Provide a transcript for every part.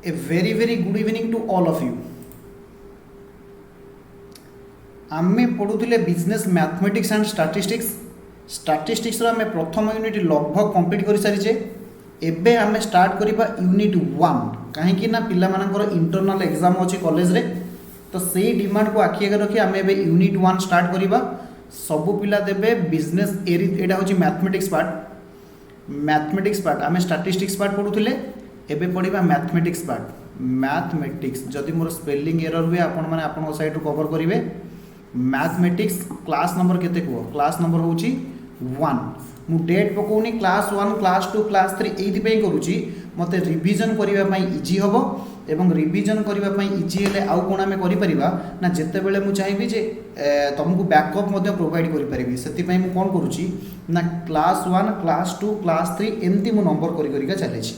A very good evening to all of you. आमे पढ़ुले business mathematics and statistics आमे प्रथम unit लगभग complete कर सारी एबे आमे स्टार्ट करबा यूनिट 1 कहीं ना पिला मानकर इंटरनल एग्जाम अच्छी कॉलेज रे तो से डिमांड को आखि आगे रखी आमे एबे यूनिट 1 स्टार्ट करबा सबु पिला देबे बिजनेस एटा होची मैथमेटिक्स पार्ट आमे स्टैटिस्टिक्स पार्ट पढ़ुले एबे पढ़िबा मैथमेटिक्स जदि मोर स्पेलिंग एरर हुए आपण माने आपण साइड रो कवर करिवे मैथमेटिक्स क्लास नंबर केते को क्लास नंबर होची 1 मु डेट पकोनी क्लास 1 क्लास 2 क्लास 3 एथि पे करूची मते रिवीजन करिवा पई इजी हबो एवं रिवीजन करिवा पई इजी हेले आउ कोना में करि परिबा ना जत्ते बेले मु चाहेबी जे तुमको बैकअप मध्ये प्रोवाइड करि परिबी सेति पई मु कोन करूची ना क्लास 1 क्लास 2 क्लास 3 एमती मु नंबर करि करिका चले छी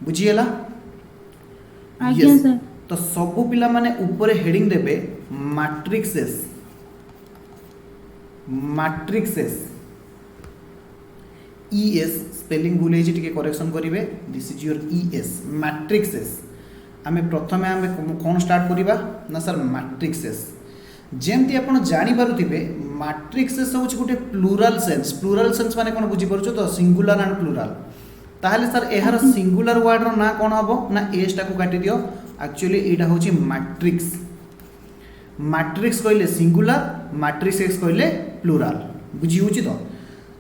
बुझी हला आज्ञा सर तो सबु पिला माने ऊपर हेडिंग देबे मैट्रिक्सेस ईएस स्पेलिंग भूल है टिके करेक्शन करिवे दिस इज योर ईएस मैट्रिक्सेस आमे प्रथमे आमे कोन स्टार्ट करिबा ना सर मैट्रिक्सेस जेमती आपण जानि पारुथिबे मैट्रिक्सेस होची गुटे प्लुरल सेंस माने कोन बुझी परछो तो सिंगुलर एंड प्लुरल ताहले सर एहार सिंगुलर वर्ड रो ना कोन हबो ना एस टा को काटी दियो एक्चुअली एटा होची मैट्रिक्स कहले सिंगुलर मैट्रिक्स कहले प्लुरल बुझी होची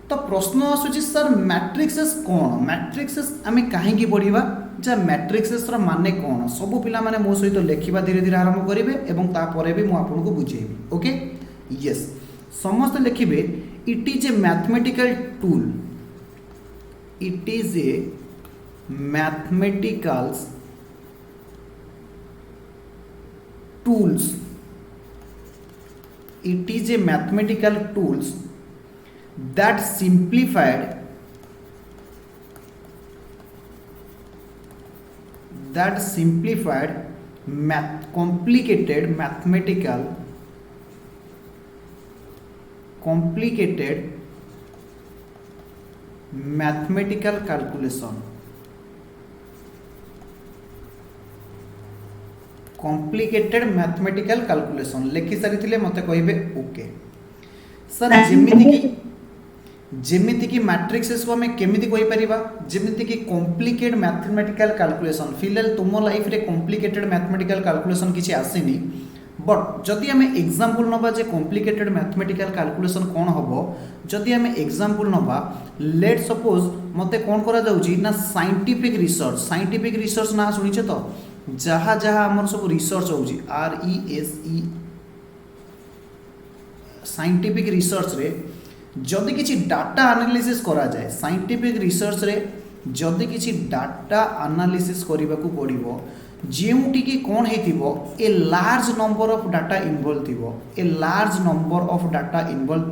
तो प्रश्न आसुची सर मैट्रिक्सेस कोन मैट्रिक्सेस आमे काहे की पढिबा जे मैट्रिक्सेस रो माने कोन सब पिला माने मो सहित लेखिबा धीरे धीरे आरंभ करिवे एवं ता परे भी मु आपन को बुझेबी ओके यस समस्त लेखिबे it is a mathematical tool it is a mathematical tools it is a mathematical tools that simplified complicated mathematical calculation complicated mathematical calculation लिखि सारी मते कहबे ओके सर जेमिति की मैट्रिक्सेस को हमें केमिति कहि परिबा जेमिति की कॉम्प्लिकेटेड मैथमेटिकल कैलकुलेशन फिलहाल तुम लाइफ रे कॉम्प्लिकेटेड मैथमेटिकल कैलकुलेशन किछि आसेनी बट जदि आम एग्जांपल नबा जे कॉम्प्लिकेटेड मैथमेटिकल कैलकुलेशन कौन हम जदि आम एग्जांपल नबा लेट सपोज मते कौन करा जाउची ना साइंटिफिक रिसर्च ना सुनिछे तो जहाँ जहाँ आमर सब रिसर्च होउची RESE साइंटिफिक रिसर्च रे जदि किछि डाटा एनालिसिस करा जाए साइंटिफिक रिसर्च रे जदि किछि डाटा एनालिसिस करबा को पड़िबो जेउटिकी कौन हेतिबो a large number of data involve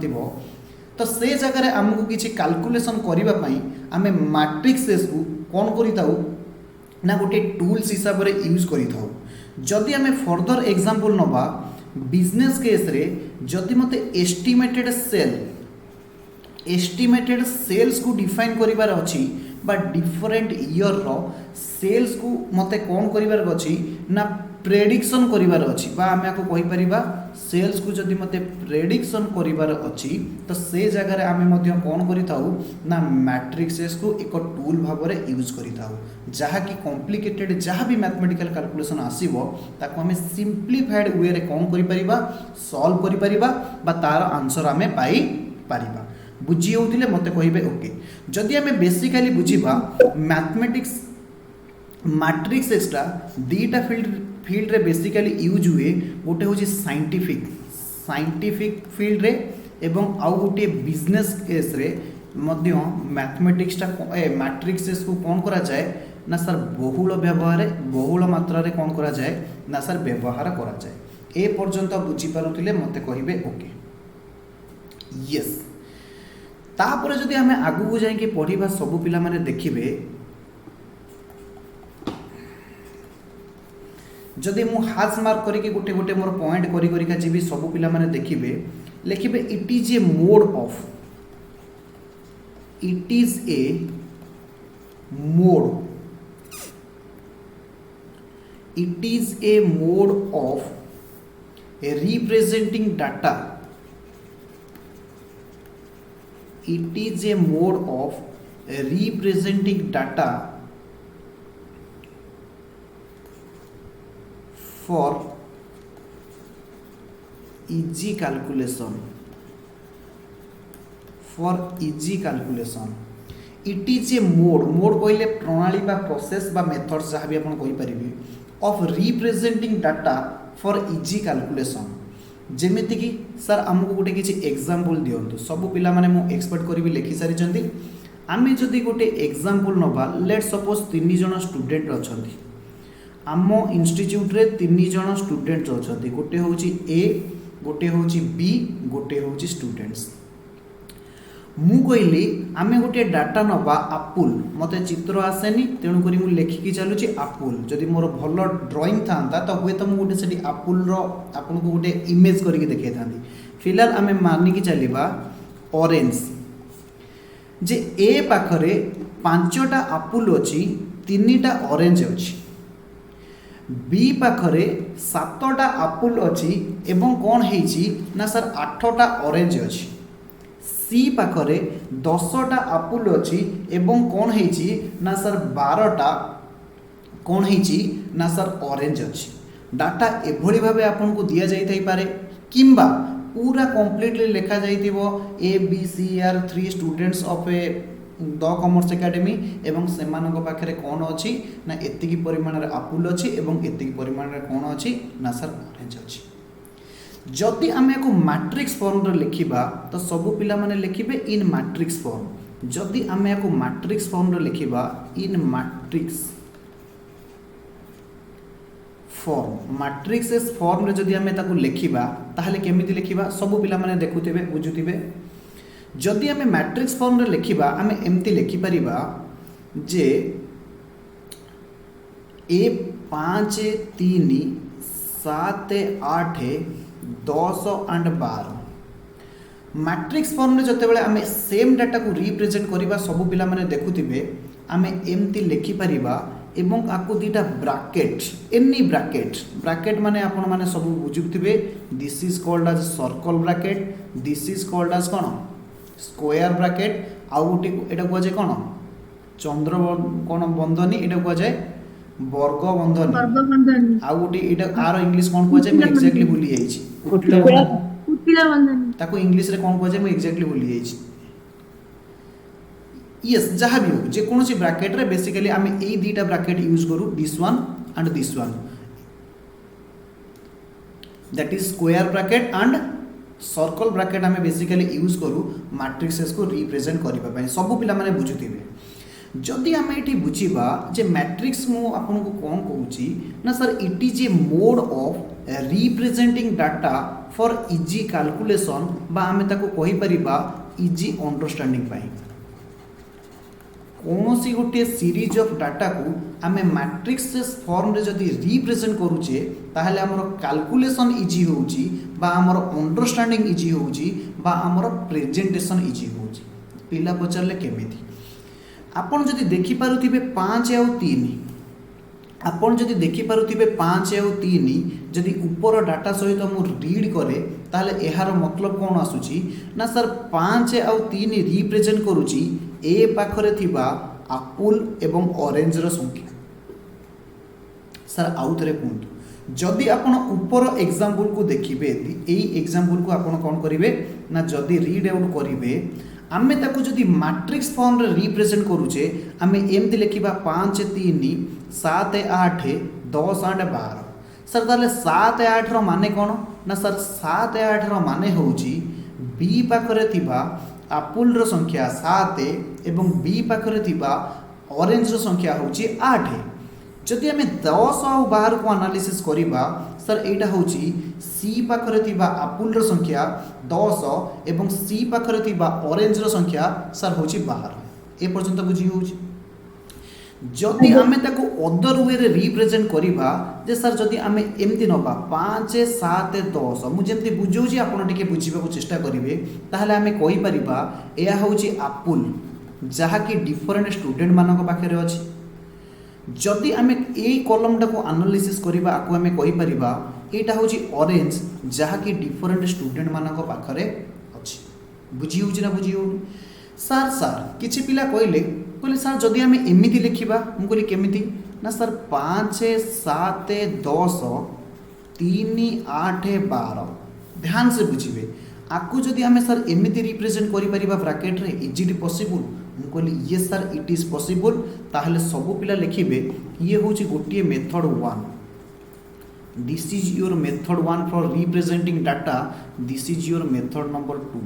थिबो तो से जगह आमको किछि कैलकुलेशन करिबा पई आमे मैट्रिक्सेस को कौन करिताउ ना गोटे टूल्स हिसाब रे यूज करिताउ जदि आमे फर्दर एग्जांपल नबा बिजनेस केस रे जदि मते एस्टिमेटेड सेल्स को डिफाइन करिबार अछि बा डिफरेंट ईयर रो सेल्स को मते कौन करिबार अछि ना प्रेडिक्शन करिबार अछि बा आमे को कहि परिबा सेल्स को जदि मते प्रेडिक्शन करिबार अछि तो से जगह रे आमे मध्य कौन करिताउ ना मैट्रिक्सेस को एक टूल भाव रे यूज करिताउ जहा कि कॉम्प्लिकेटेड जहा भी मैथमेटिकल कैलकुलेशन आसीबो ताको आमे सिंपलीफाइड वे रे कौन करि परिबा सॉल्व करि परिबा बा तार आंसर आमे पाई परिबा बुझी होतिले मते कहिबे ओके जदि आमे बेसिकली बुझिबा मैथमेटिक्स मैट्रिक्स एक्स्ट्रा दीटा फील्ड रे बेसिकली यूज हुए गोटे होची साइंटिफिक फील्ड रे एवं आउ गोटे बिजनेस केस रे मध्य मैथमेटिक्स मैट्रिक्स को कौन करा जाए ना सर बहुल मात्रा रे कौन करा जाए ना सर व्यवहार करा जाए ए पर्यंत बुझी पारुथिले मते कहिबे ओके यस तापर जदि आमे आगु को जाई कि पढ़िबा सब पिला माने देखिबे जदि मु हाथ मार्क करी कि गोटे गोटे मोर पॉइंट करी करी का जीवी सब पिला माने देखिबे लिखिबे it is a mode it is a mode of representing data. It is a mode of representing data for easy calculation. For easy calculation. It is a mode. Mode कहले प्रणाली बा प्रोसेस बा मेथड जहाँ भी अपन कही परिबे of representing data for easy calculation. जेमिति कि sir आमको गोटे किसी एग्जांपल दियंतु सब पिला माने मु एक्सपेक्ट करी लिखि सारी चंदी आमे जदि गोटे एग्जांपल नबा लेट सपोज 3 जण स्टूडेंट अछंती आम इंस्टीट्यूट रे 3 जण स्टूडेंट अछंती गोटे होची ए गोटे होची बी गोटे होची स्टूडेंट्स मु कहली आमे गोटे डाटा नबा आपुल मते चित्र आसेनी तेणु करी मु लेखिकी चलुची आपुल जदि मोर भल ड्राइंग थांता तो हुए तो मु गोटे सेठी आपुल रो आपन को गोटे इमेज करके देखाई थांती फिलहाल आमे मानि की चलीबा ऑरेंज जे ए पाखरे 5टा आपुल अछि 3टा ऑरेंज अछि बी पाखरे 7टा आपुल अछि एवं कोन हेछि ना सर 8टा ऑरेंज अछि सी पाखरे 10टा आपुल अछि एवं कोन हेछि ना सर 12टा कोन हेछि ना सर ऑरेंज अछि डाटा एभଳି भाबे आपन को दिया जाई थाई पारे किंबा पूरा कंप्लीटली लिखा जाइतिबो A B C R 3 students of a the commerce academy एवं सेमानक पाखरे कोन अछि ना एतिकी परिमाण रे आपुल अछि एवं एतिकी परिमाण रे कोन अछि ना सर ऑरेंज अछि जदि आमे को मैट्रिक्स फॉर्म रे लिखिबा तो सब पिला माने लिखिबे इन मैट्रिक्स फॉर्म जदि आमे को मैट्रिक्स फॉर्म रे लिखिबा इन मैट्रिक्स फॉर्म मैट्रिक्स फॉर्म रे जदि आमे ताको लिखिबा ताहले केमिति लिखिबा सब पिला माने देखुथिबे बुझुथिबे जदि आमे मैट्रिक्स फॉर्म रे लिखिबा आमे एम्ति लिखि परिबा जे ए 5 3 7 8 10 एंड 12 मैट्रिक्स फॉर्म रे जते बेले आमे सेम डाटा को रिप्रेजेंट करिबा सब पिला माने देखुथिबे आमे एम्ति लिखि परिबा एवं आकु दीटा ब्रैकेट एनी ब्रैकेट माने आपण माने सब बुझुथिबे this is called as circle bracket this is called as कोन स्क्वायर ब्रैकेट आउटी एटा को जे कोन चंद्र कोन बंधनी एटा को जे वर्ग बंधनी आउटी एटा आरो इंग्लिश कोन को जे मैं एग्जैक्टली भूली जाई छी कुटिला बंधनी ताको इंग्लिश रे कोन को जे मैं एग्जैक्टली भूली जाई छी यस जहाँ भी हो जे कौन सी ब्रैकेट रे बेसिकली आमे ए दीटा ब्रैकेट यूज करू this one and this one that is square bracket and circle bracket आमे बेसिकली यूज करू मैट्रिक्सेस को रिप्रेजेंट करिबा पई सब पिला माने बुझुथिबे जदि आमे एठी बुझिबा जे मैट्रिक्स मु आपन को कोन कहूची ना sir it is a mode of representing data for easy calculation बा आमे ताको कहि परिबा इजी अंडरस्टैंडिंग पई कौनसी गोटे सीरीज ऑफ डाटा को आमे मैट्रिक्स फॉर्म रे जदि रिप्रेजेंट करूचे ताहले हमर कैलकुलेशन इजी होउची बा हमर अंडरस्टैंडिंग इजी होउची बा हमर प्रेजेंटेशन इजी होउची पिला पचरले केमिति आपण जदि देखि पारुथिबे 5 और 3 आपण जदि देखि पारुथिबे 5 और 3 जदि ऊपर डाटा सहित मु रीड करे ताहले एहार मतलब कोन आसुची ना सर 5 और 3 रिप्रेजेंट करूची ए पाखरे थिबा आपुल एवं ऑरेंज रो संख्या सर आउ थरे कोन जदि आपण ऊपर एग्जांपल को देखिबे एई एग्जांपल को आपण कोन करिवे ना जदि रीड आउट करिवे आमे ताको जदि मैट्रिक्स फॉर्म रे रिप्रेजेंट करूचे आमे एमति लिखिबा 5 3 7 8 10 एंड 12 सर ताले 7 8 रो माने कोन ना सर 7 8 रो माने होउची बी पाखरे थिबा आपुल रो संख्या 7 एवं बी पाखरे थिबा ऑरेंज रो संख्या होउची 8 जदि हमें 10 और 12 को एनालिसिस करिबा सर एटा होउची सी पाखरे थिबा आपुल रो संख्या 10 एवं सी पाखरे थिबा ऑरेंज रो संख्या सर होउची 12 ए पर्यंत बुझी होउची जदि हमें ताको अदर वे रे रिप्रेजेंट करिबा जे सर जदि हमें एमति नबा 5 7 10 मु जेमति बुझौची आपण टिके बुझिबा को चेष्टा करिवे ताहले हमें कहि परिबा एया होउची आपुल जहा कि डिफरेंट स्टूडेंट मानक पाखरे अछि जदि आमे ए कॉलमटा को एनालिसिस करिबा आकु आमे कहि परिबा एटा होची ऑरेंज जहाँकि डिफरेंट स्टूडेंट मानक पाखरे अछि बुझी होची ना बुझी हो सर सर किछि पिला कहले सर जदि आमे एमिति लिखिबा मु कहली केमिति ना सर 5 7 10 3 8 12 ध्यान से बुझिबे आकु जदि आमे सर एमिति रिप्रेजेंट करि परिबा ब्रैकेट रे इजीली पॉसिबल मु कहली ये सर इट इज पॉसिबल ताहले सब पिला लिखिबे ये होची गोटिए method 1 this is your method 1 for representing data this is your method number 2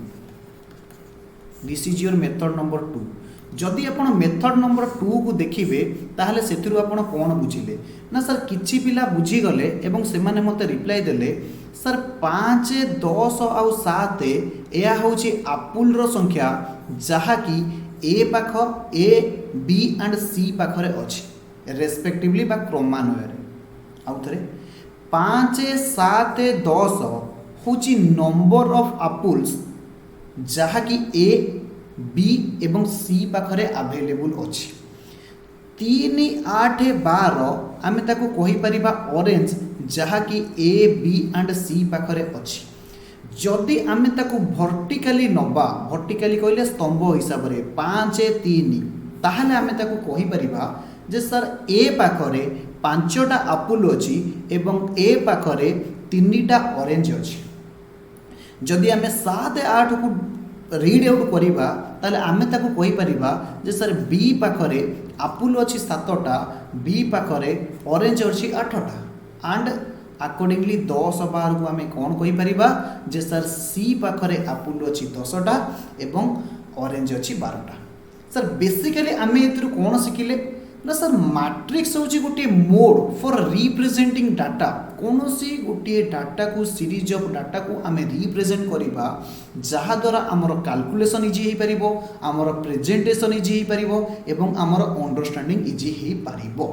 this is your method number 2 जदि आपण मेथड नंबर 2 को देखिबे ताहले सेथिरु आपण कोन बुझिले ना सर किछि पिला बुझी गले एवं से माने मते रिप्लाई देले सर 5 10 आउ 7 एया होची आपुल रो संख्या जहा कि ए पाख ए बी एंड सी पाखरे अछि रेस्पेक्टिवली बा क्रमान्वय रे आउ थरे 5 7 10 होची नंबर ऑफ आपुल्स जहा कि ए बी एवं सी पाखरे अवेलेबल अछि 3 8 12 आमे ताको कहि परिबा ऑरेंज जहा कि ए बी एंड सी पाखरे अछि जदि आमे ताको वर्टिकली नबा वर्टिकली कहले स्तंभ हिसाब रे 5 3 ताहले आमे ताको कहि परिबा जे सर ए पाखरे 5टा आपुल अछि एवं ए पाखरे 3टा ऑरेंज अछि जदि आमे 7 8 को रीड आउट करिबा ताले आमे ताको कहि परिबा जे सर बी पाखरे आपुल अछि 7टा बी पाखरे ऑरेंज अछि 8टा एंड अकॉर्डिंगली 10 12 को आमे कोन कहि परिबा जे सर सी पाखरे आपुल अछि 10टा एवं ऑरेंज अछि 12टा सर बेसिकली आमे एतरु कोन सिखिले ना सर मैट्रिक्स होची गोटे मोड फॉर रिप्रेजेंटिंग डाटा कोनोसी गोटे डाटा को सीरीज ऑफ डाटा को आमे रिप्रेजेंट करिबा जहा द्वारा हमर कैलकुलेशन इजी हे परिबो हमर प्रेजेंटेशन इजी हे परिबो एवं हमर अंडरस्टैंडिंग इजी हे परिबो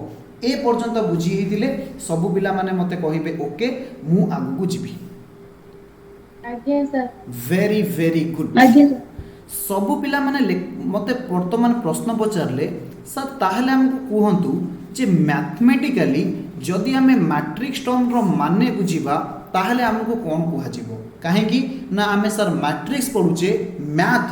ए पर्यंत बुझी हेतिले सब पिला माने मते कहिबे ओके मु आगु को जिबी आज्ञा सर वेरी वेरी गुड आज्ञा सर सब पिला माने मते वर्तमान प्रश्न पचारले सर ताहले हमको कहंतु जे मैथमेटिकली जदि आमे मैट्रिक्स टर्म रो माने बुझिबा ताहले हमको कोन कुहा जिवो काहे कि ना आमे सर मैट्रिक्स पढुचे मैथ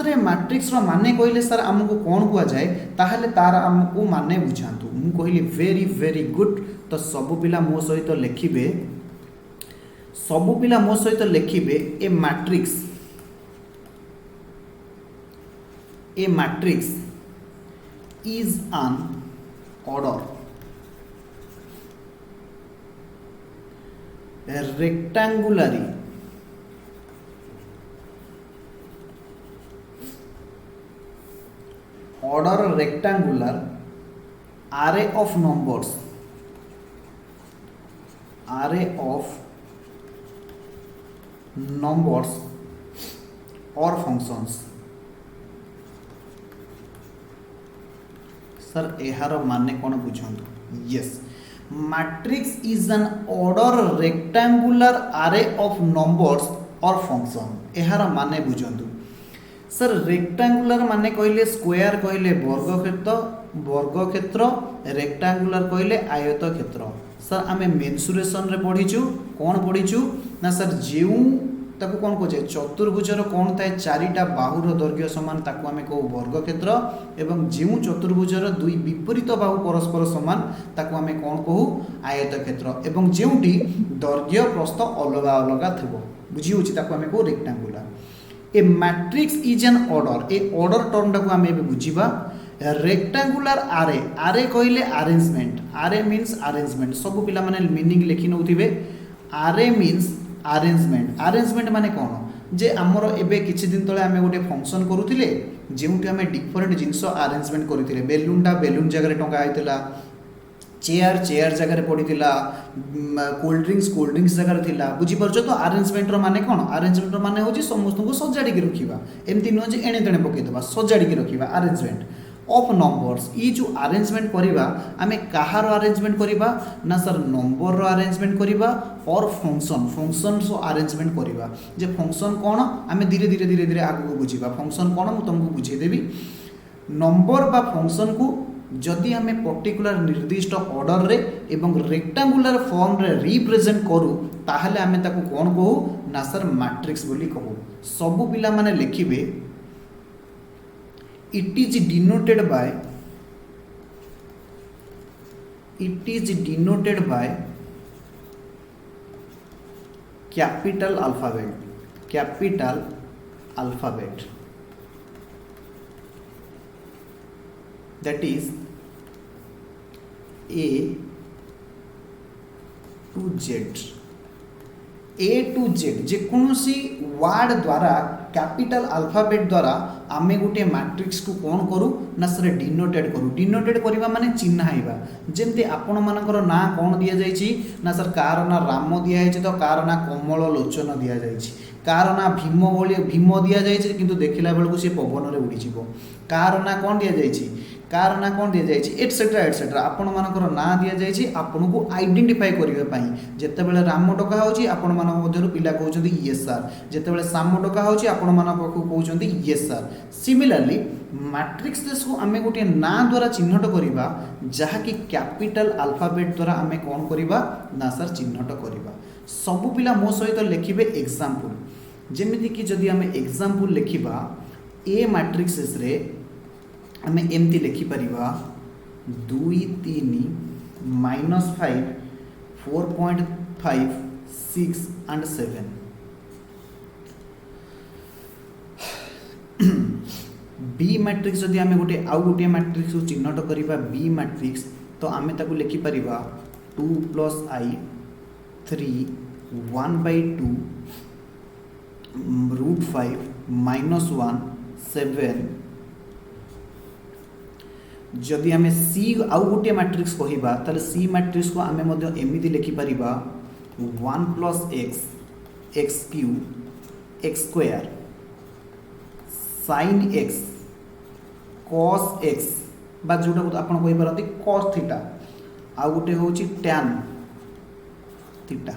रे मैट्रिक्स रो माने कहले सर हमको कोन कुहा जाय ताहले तार हमको माने बुझांतु मु कहली वेरी वेरी गुड तो सब पिला मो सहित लिखिबे सब पिला मो सहित लिखिबे a matrix is an order rectangularly rectangular array of numbers or functions sir एहार माने कोन बुझंतु yes matrix is an order rectangular array of numbers or function एहार माने बुझंतु सर रेक्टेंगुलर माने कहले स्क्वायर कहले वर्गक्षेत्र रेक्टेंगुलर कहले आयत क्षेत्र सर आमे मेंसुरेशन रे पढिचु कोन पढिचु ना सर जेउ ताको कोन कोजे चतुर्भुजर कोन थाए चारिटा बाहुर दैर्घ्य समान ताको आमे को वर्गक्षेत्र एवं जेउ चतुर्भुजर दुई विपरीत बाहु परस्पर समान ताको आमे कोन कहू आयतक्षेत्र एवं जेउटी दैर्घ्य प्रस्थ अलगा अलगा थबो बुझी होची ताको आमे को rectangular A matrix is an order A order term टाको आमे बुझीबा रेक्टेंगुलर आरे कहले अरेंजमेंट मीन्स अरेंजमेंट सब पिला माने मीनिंग लिखि नउथिबे आरे मीन्स अरेंजमेंट माने कोन जे हमर एबे किछि दिन तळे आमे गोटे फंक्शन करूथिले जेउटी आमे डिफरेंट जिंस अरेंजमेंट करूथिले बेलून जगह टंगा आइतला चेयर जगह पड़ीला कोल्ड ड्रिंक्स जगह थिला बुझी परछो तो अरेंजमेंट रो माने कोन अरेंजमेंट रो माने होची समस्त को सजाडी के रखिबा एमती न जे एणे तेणे पके देबा सजाडी के रखिबा अरेंजमेंट ऑफ नंबर्स ई जो अरेंजमेंट करिबा आमे काहार अरेंजमेंट करिबा ना सर नंबर रो अरेंजमेंट करिबा और फंक्शन सो अरेंजमेंट करिबा जे फंक्शन कोन आमे धीरे धीरे आगु बुझिबा फंक्शन कोन मु तुमको बुझे देबी नंबर बा फंक्शन को जदि आम पर्टिकुलर निर्दिष्ट ऑर्डर रे एवं रेक्टांगुलर फॉर्म रे रिप्रेजेंट करू ताहले आम ताको कौन कहू ना सर मैट्रिक्स बोली कहू। सबु पिला माने लिखिबे it is denoted by capital alphabet that is A to Z जेकोसी वार्ड द्वारा कैपिटल अल्फाबेट द्वारा आमे गोटे मैट्रिक्स को कौन करूँ ना सर डिनोटेड करूँ। डिनोटेड करवा माने चिन्हाइबा जेमती आपण मानकर ना कौन दि जाइछि ना सर कार ना राम दि जाइछि तो कार ना कमल लोचन दि जाइछि कार ना भीम दि जाइछि किंतु देखिला बेलू सी पवन रे उड़ी जीवो कार ना कौन दि जाइछि कार ना कौन दि जाइछि एटसेट्रा एटसेट्रा आपण मानकर ना दि जाइछि आपन को आइडेंटिफाई करिवे पई जेतेबेले राम डका होछि आपण मानक मध्यरु पिला कहउछन्ती यस सर जेतेबेले श्याम डका होछि आपण मानक को कहउछन्ती यस सर। सिमिलरली मैट्रिक्स को आमे गोटे ना द्वारा चिन्हट करिबा जहा कि कैपिटल अल्फाबेट द्वारा आमे कौन करिबा ना सर चिन्हट करिबा। सबु पिला मो सहित लिखिबे एग्जांपल जेमिति कि जदि आमे एग्जांपल लिखिबा ए मैट्रिक्स रे आमे एमती लिखि परिबा 2 3 -5 4.5 6 and 7 बी मैट्रिक्स जदि आमे गोटे आउ गोटे मैट्रिक्स को चिन्हट करिबा बी मैट्रिक्स तो आमे ताकू लिखि परिबा 2 + i 3 1/2 √5 -1 7 जदि आमे सी आउ गोटे मैट्रिक्स कहिबा ताले सी मैट्रिक्स को आमे मध्य एमिति लिखि परिबा 1 + x x³ sin x cos x बा जोटा को आपण कहि परंती cos थीटा आउ गोटे होची tan थीटा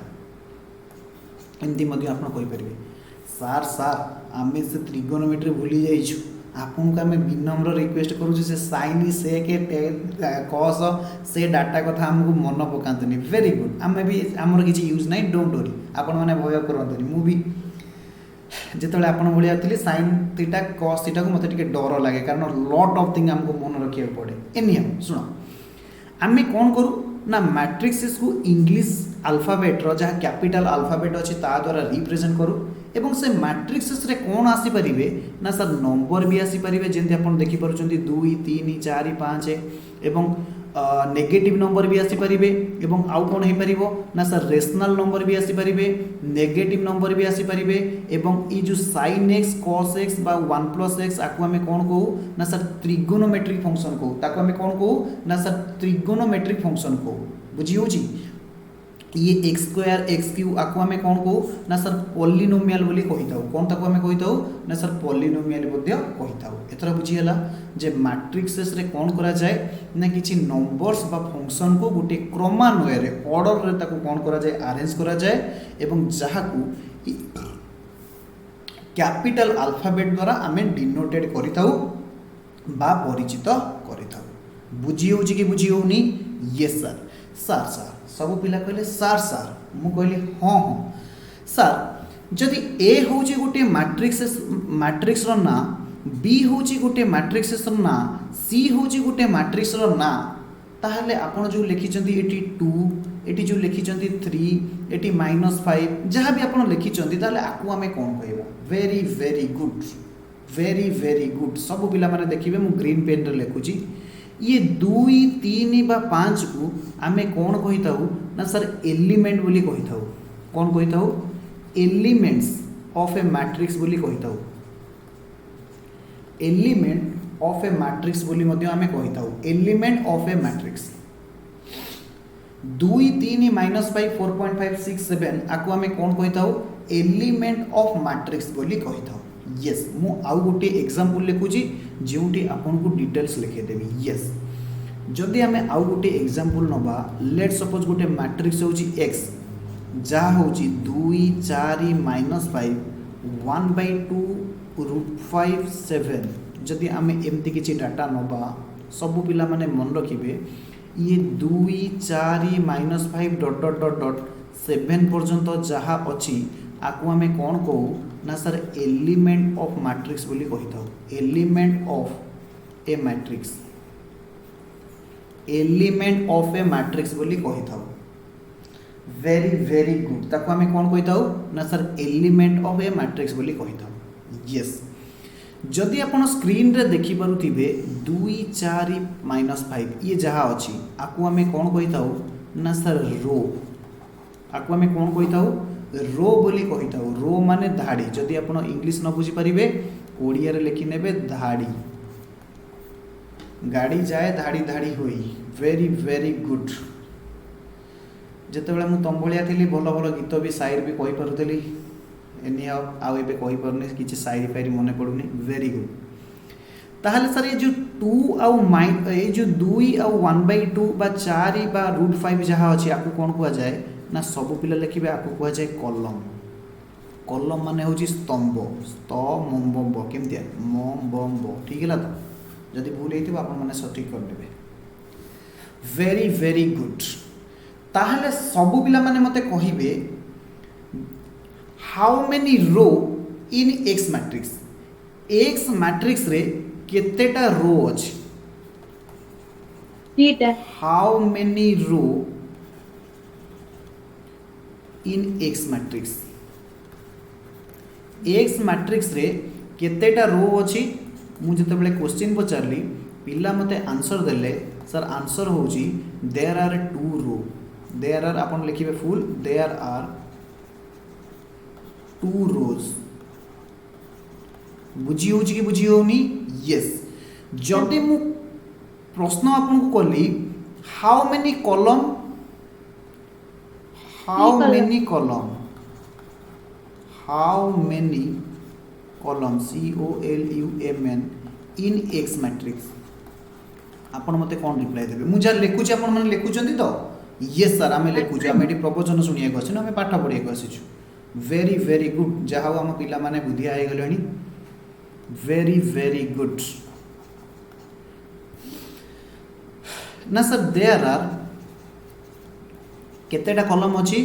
एमती मध्य आपण कहि परिबे। सार सार आमे से त्रिगोनोमेट्री भूली जाइछु आपन को आमे विनम्र रिक्वेस्ट करू से sin से के cos से डाटा कथा हमको मन पकांतनी वेरी गुड आमे भी हमर किछि यूज नै डोंट वरी आपण माने भय करंतनी मु भी जेतले आपण भलिया थिली sin थीटा cos थीटा को मते टिके डर लागे कारण लॉट ऑफ थिंग हमको मन रखिया पड़े। एनिया सुनो आमे कोन करू ना मैट्रिक्स को इंग्लिश अल्फाबेट रो जहाँ कैपिटल अल्फाबेट अच्छी ता द्वारा रिप्रेजेंट करूँ एवं से मैट्रिक्स रे कौन आसीपारे ना सर नंबर भी आसीपारे जमी आप देखिपुर 2 3 4 5 एवं नेगेटिव नंबर भी आसीपारे एवं आउ कौन हो पार ना सर रेशनल नंबर भी आसीपारे नेगेटिव नंबर भी आसीपारे एवं ये जो sin x cos x बा 1 + x आपको आम कौन कहू ना सर त्रिगोनोमेट्रिक फंक्शन कहू ताको आम कौन कहू ना सर त्रिगोनोमेट्रिक फंक्शन कहू बुझी होची। ये x² x³ आपको आम कौन कहू ना सर पॉलिनोमियल बोली कही था कौन ताको आम कही था ना सर पॉलिनोमियल बोध्य कही था। एथरा बुझीगला जे मैट्रिक्स रे कौन करा जाए ना किछि नंबर्स बा फंक्शन को गोटे क्रमान्वय रे ऑर्डर रे ताको कौन करा जाए अरेंज करा जाए एवं जहाकू कैपिटल अल्फाबेट द्वारा आम डिनोटेड करिथाउ बा परिचित करिथाउ। बुझी होची कि बुझी होनी यस सर सर सर सब पिला कहले सर सर मु कहली हाँ हाँ सर जदि ए होची गोटे मैट्रिक्स रो ना बी होची गोटे मैट्रिक्स रो ना सी होची गोटे मैट्रिक्स रो ना ताहले आपण जो लिखिचंती एटी 2 एटी जो लिखिचंती 3 एटी -5 जहाँ भी आपण लिखिचंती ताहले आकु आमे कोन कहबा वेरी वेरी गुड सब पिला माने देखिबे मु ग्रीन पेन रे लिखुची ये 2 3 बा 5 को आमे कौन कही थाउ ना सर एलिमेंट बोली कही थाउ कौन कही थाउ एलिमेंट्स ऑफ ए मैट्रिक्स बोली कही थाउ एलिमेंट ऑफ ए मैट्रिक्स बोली मध्य आमे कही थाउ एलिमेंट ऑफ ए मैट्रिक्स 2 3 -5 4.5 6 7 आको आमे कौन कही थाउ एलिमेंट ऑफ मैट्रिक्स बोली कही थाउ। यस मु आउ गोटे एग्जांपल लिखुची जोटी आपन को डिटेल्स लिखे देबी। यस जदि आमे आउ गोटे एग्जांपल नबा लेट सपोज गोटे मैट्रिक्स होची x जा होची 2 4 -5 1/2 √5 7 जदि आमे एमती किछि डाटा नबा सबु पिला माने मन रखिबे ये 2 4 -5 डॉट डॉट डॉट डॉट 7 पर्यंत जहाँ अच्छी आपको आम कौन कहू ना सर एलिमेंट ऑफ मैट्रिक्स बोली कही था element of a matrix element of a matrix बोली कही था वेरी वेरी गुड ताको आम कौन कही था ना sir element of a matrix बोली कही था यस जदि आपण स्क्रीन रे देखि पारुथिबे 2 4 -5 ये जहाँ अच्छी आपको आम कौन कही था ना सर रो आपको आम कौन कही था रो बोली कही था रो माने धाड़ी जदि आपण इंग्लिश न बुझी पारिबे ओडिया रे लिखि नेबे धाड़ी गाड़ी जाए धाड़ी धाड़ी होई वेरी वेरी गुड जिते मु तुम भाया थी भल भल गीत भी शायर भी कही पारुली एनी आउ एबे कही पारुनी किछि शायरी फायरी मने पड़ुनी वेरी गुड ताहले सर ये जो 2 आउ माइन ये जो 2 आउ 1/2 बा 4 बा √5 जहाँ अच्छी आपको कौन कह जाए ना सबु पिला लिखिबे आपको कह जाए कलम कलम माने होची स्तंभ स्तम्भ केमतिया मम्ब ठीक है तो जदि भूल होइथिबो आपण माने सठिक कर देबे वेरी वेरी गुड ताहले सबु पिला माने मते कहिबे how many row in X matrix रे केतेटा रो अछि ठीक है how many row in X matrix रे केतेटा रो अछि मु जते बेले क्वेश्चन पचारली पिला मते आंसर देले सर आंसर होची there are 2 row there are आपण लिखिबे फुल देयर आर 2 रोज बुझी होची कि बुझी होनी यस जदि मु प्रश्न आपन को कली how many column how many column COLUMN in X matrix आपण मते कौन रिप्लाई देबे मु जा लिखुची आपण माने लिखुचंती तो यस सर आमे लिखुची आमे एटी प्रवचन सुनिया गछि आमे पाठ पढिया गछि वेरी वेरी गुड जहां हम पिला माने बुद्धि आइ गलेनी वेरी वेरी गुड ना सर देयर आर केतेटा कॉलम अछि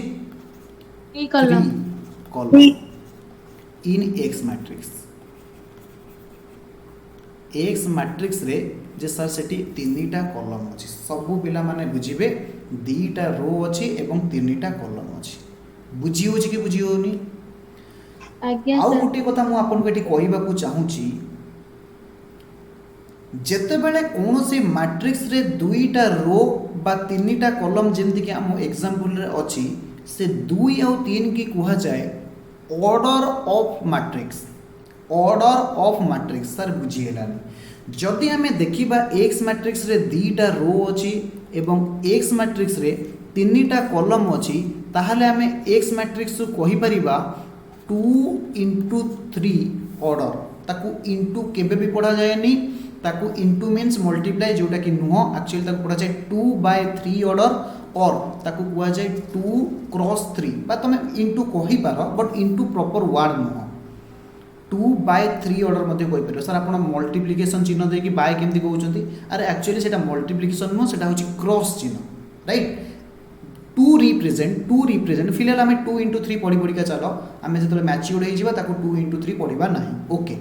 3 column column in X matrix रे जे सर सेठी 3टा कॉलम अछि सबु पिला माने बुझिबे 2टा रो अछि एवं 3टा कॉलम अछि बुझी होछि कि बुझी होनी आज्ञा आउ सर गोटे कथा मु आपन को एठी कहिबा को चाहूची जेते बेले कोनोसी मैट्रिक्स रे 2टा रो बा 3टा कॉलम जेमति कि हम एग्जांपल रे अछि से 2 और 3 की कहा जाए ऑर्डर ऑफ मैट्रिक्स सर बुझीगलानी जदि आमे देखिबा एक्स मैट्रिक्स रे 2टा रो अछि एवं एक्स मैट्रिक्स रे 3टा कॉलम अछि ताहले आमे एक्स मैट्रिक्स को कहि परिबा 2 into 3 ऑर्डर ताकू इनटू केबे भी पढ़ा जाएनी ताकू इनटू मीन्स मल्टीप्लाई जोटा कि नुह एक्चुअली ताकू पढ़ा जाए 2/3 ऑर्डर और ताकू कहा जाए 2 क्रॉस 3 बा तमे इनटू कहि पार बट इनटू प्रॉपर वर्ड नुह 2/3 ऑर्डर मध्ये कहि पार सर आपण मल्टीप्लिकेशन चिन्ह दे कि बाय केमती कहउचंती अरे एक्चुअली सेटा मल्टीप्लिकेशन नुह सेटा होची क्रॉस चिन्ह राइट 2 रिप्रेजेंट फिलहाल आम 2 into 3 पढ़ी पढ़ी चलो आम जो मैच्योर हो ताको 2 into 3 पढ़ा ना ओके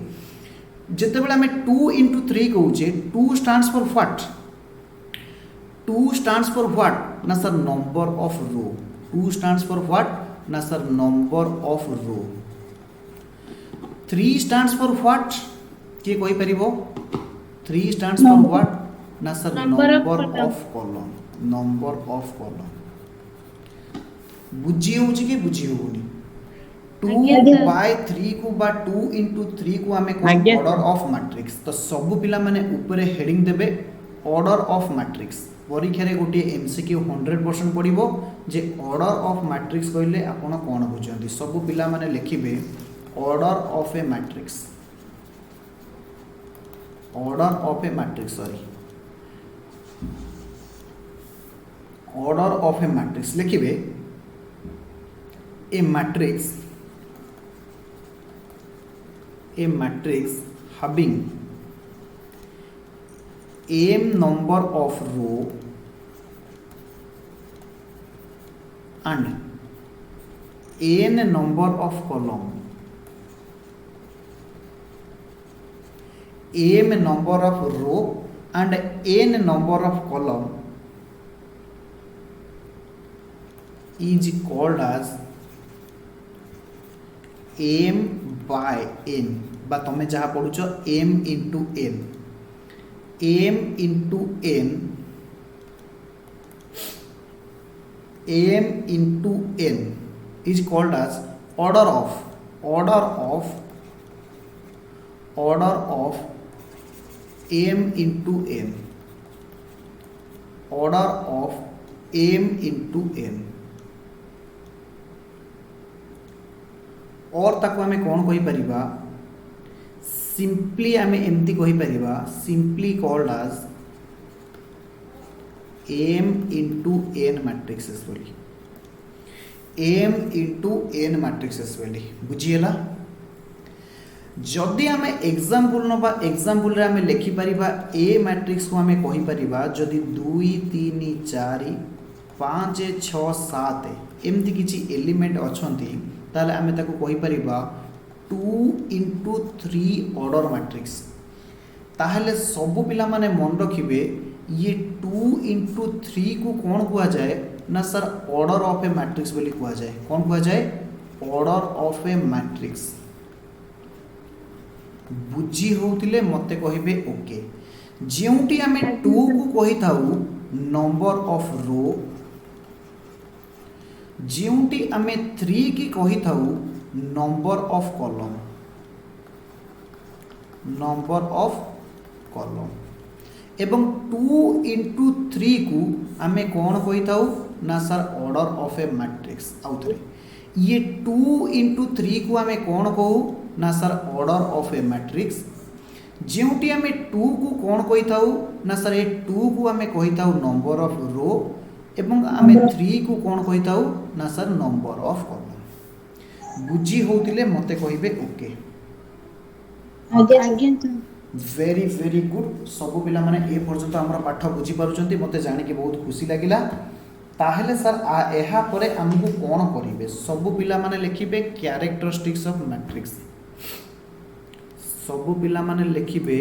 जिते बड़े आम 2 into 3 कहे 2 stands for what 2 stands for what ना sir number of row 2 stands for what ना sir number of row 3 stands for what किए कहि परिबो 3 stands for what ना सर नंबर ऑफ कॉलम बुझी होची कि बुझी होनी 2/3 को बा 2 into 3 को आमे ऑर्डर ऑफ मैट्रिक्स तो सब पिला माने ऊपर हेडिंग देबे ऑर्डर ऑफ मैट्रिक्स परीक्षा रे गोटे एमसीक्यू 100% पड़िबो जे ऑर्डर ऑफ मैट्रिक्स कहले आपण कोन बुझंती सब पिला माने लिखिबे order of a matrix sorry order of a matrix लिखिबे a matrix having m number of row and n number of column, m number of row and n number of column is called as m by n बा तुम जहाँ पढ़ुच m into n, m into n, m into n is called as order of m into n, order of m into n। और ताको आमे कौन कहि परिबा, simply आमे एमती कहि परिबा, simply called as m into n matrices बोली, m into n मैट्रिक्सेस बोली बुझीला। जदि आमे एग्जांपल नबा, एग्जांपल रे आमे लिखि परिबा a मैट्रिक्स को आमे कहि परिबा जदि 2 3 4 5 6 7 एमती किछि एलिमेंट अछंती ताले आमे ताको कहि परिबा 2 into 3 ऑर्डर मैट्रिक्स। ताहले सबु पिला माने मन रखिबे ये 2 into 3 को कौन कुआ जाए ना sir order of a matrix बोली कुआ जाए। कौन कुआ जाए, ऑर्डर ऑफ ए मैट्रिक्स। बुझी होउतिले मते कहिबे ओके। जेउटी आमे 2 को कहि थाउ नंबर ऑफ रो, जेउटी आमे 3 की कहि थाउ number of column, number of column एवं 2 into 3 को आमे कौन कहि थाउ ना sir order of a matrix. आउ थरे ये 2 into 3 को आमे कौन कहू ना sir order of a matrix. जेउटी आमे 2 को कौन कहि थाउ ना सर ए 2 को आमे कहि थाउ नंबर ऑफ रो एवं आमे 3 को कौन कहि थाउ ना सर नंबर ऑफ कॉलम। बुझी होतिले मते कहिबे ओके। आज्ञा वेरी वेरी गुड। सब पिला माने ए पर्यंत हमर पाठ बुझी पारुचंती, मते जानि के बहुत खुशी लागिला। ताहले सर एहा परे हमकु कोन करिवे, सब पिला माने लिखिबे कैरेक्टरिस्टिक्स ऑफ मैट्रिक्स। सब पिला माने लिखिबे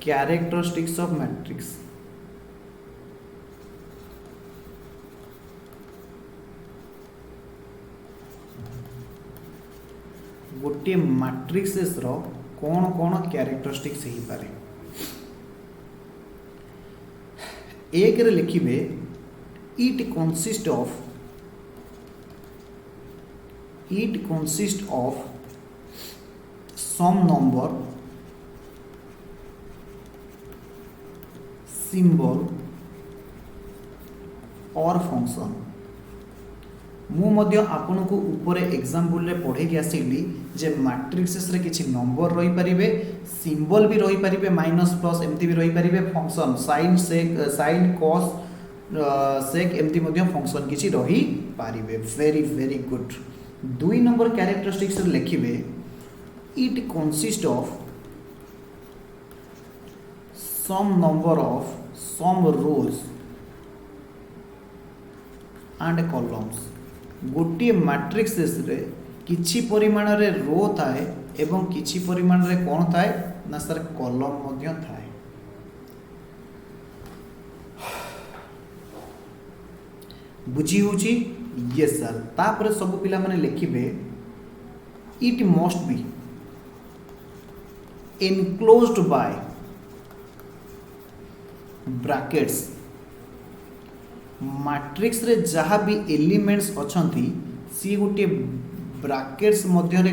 कैरेक्टरिस्टिक्स ऑफ मैट्रिक्स। गोटे मैट्रिक्सेस रो कौन कौन कैरेक्टरिस्टिक्स ही पारे। एक रे लिखिबे it consist of some number symbol और फंक्शन। मु मध्य आपन को ऊपर एग्जांपल रे पढ़े के आसिली जे मैट्रिक्सेस रे किछि नंबर रही परिबे, सिंबल भी रही परिबे, माइनस प्लस एमती भी रही परिबे, function sine sec sine cos sec एमती मध्य फंक्शन किछि रही परिबे। Very very good. 2 number characteristics रे लिखिबे it consist of some number of some rows and columns. गोटे मैट्रिक्सेस रे किछि परिमाण रे रो थाए एवं किछि परिमाण रे कोन थाए ना सर कॉलम मध्य थाए। बुझी होची यस सर। तापर सब पिला माने लिखिबे it must be enclosed by brackets. Matrix रे जहाँ भी एलिमेंट्स अछंती सी गोटे ब्रैकेट्स मध्य रे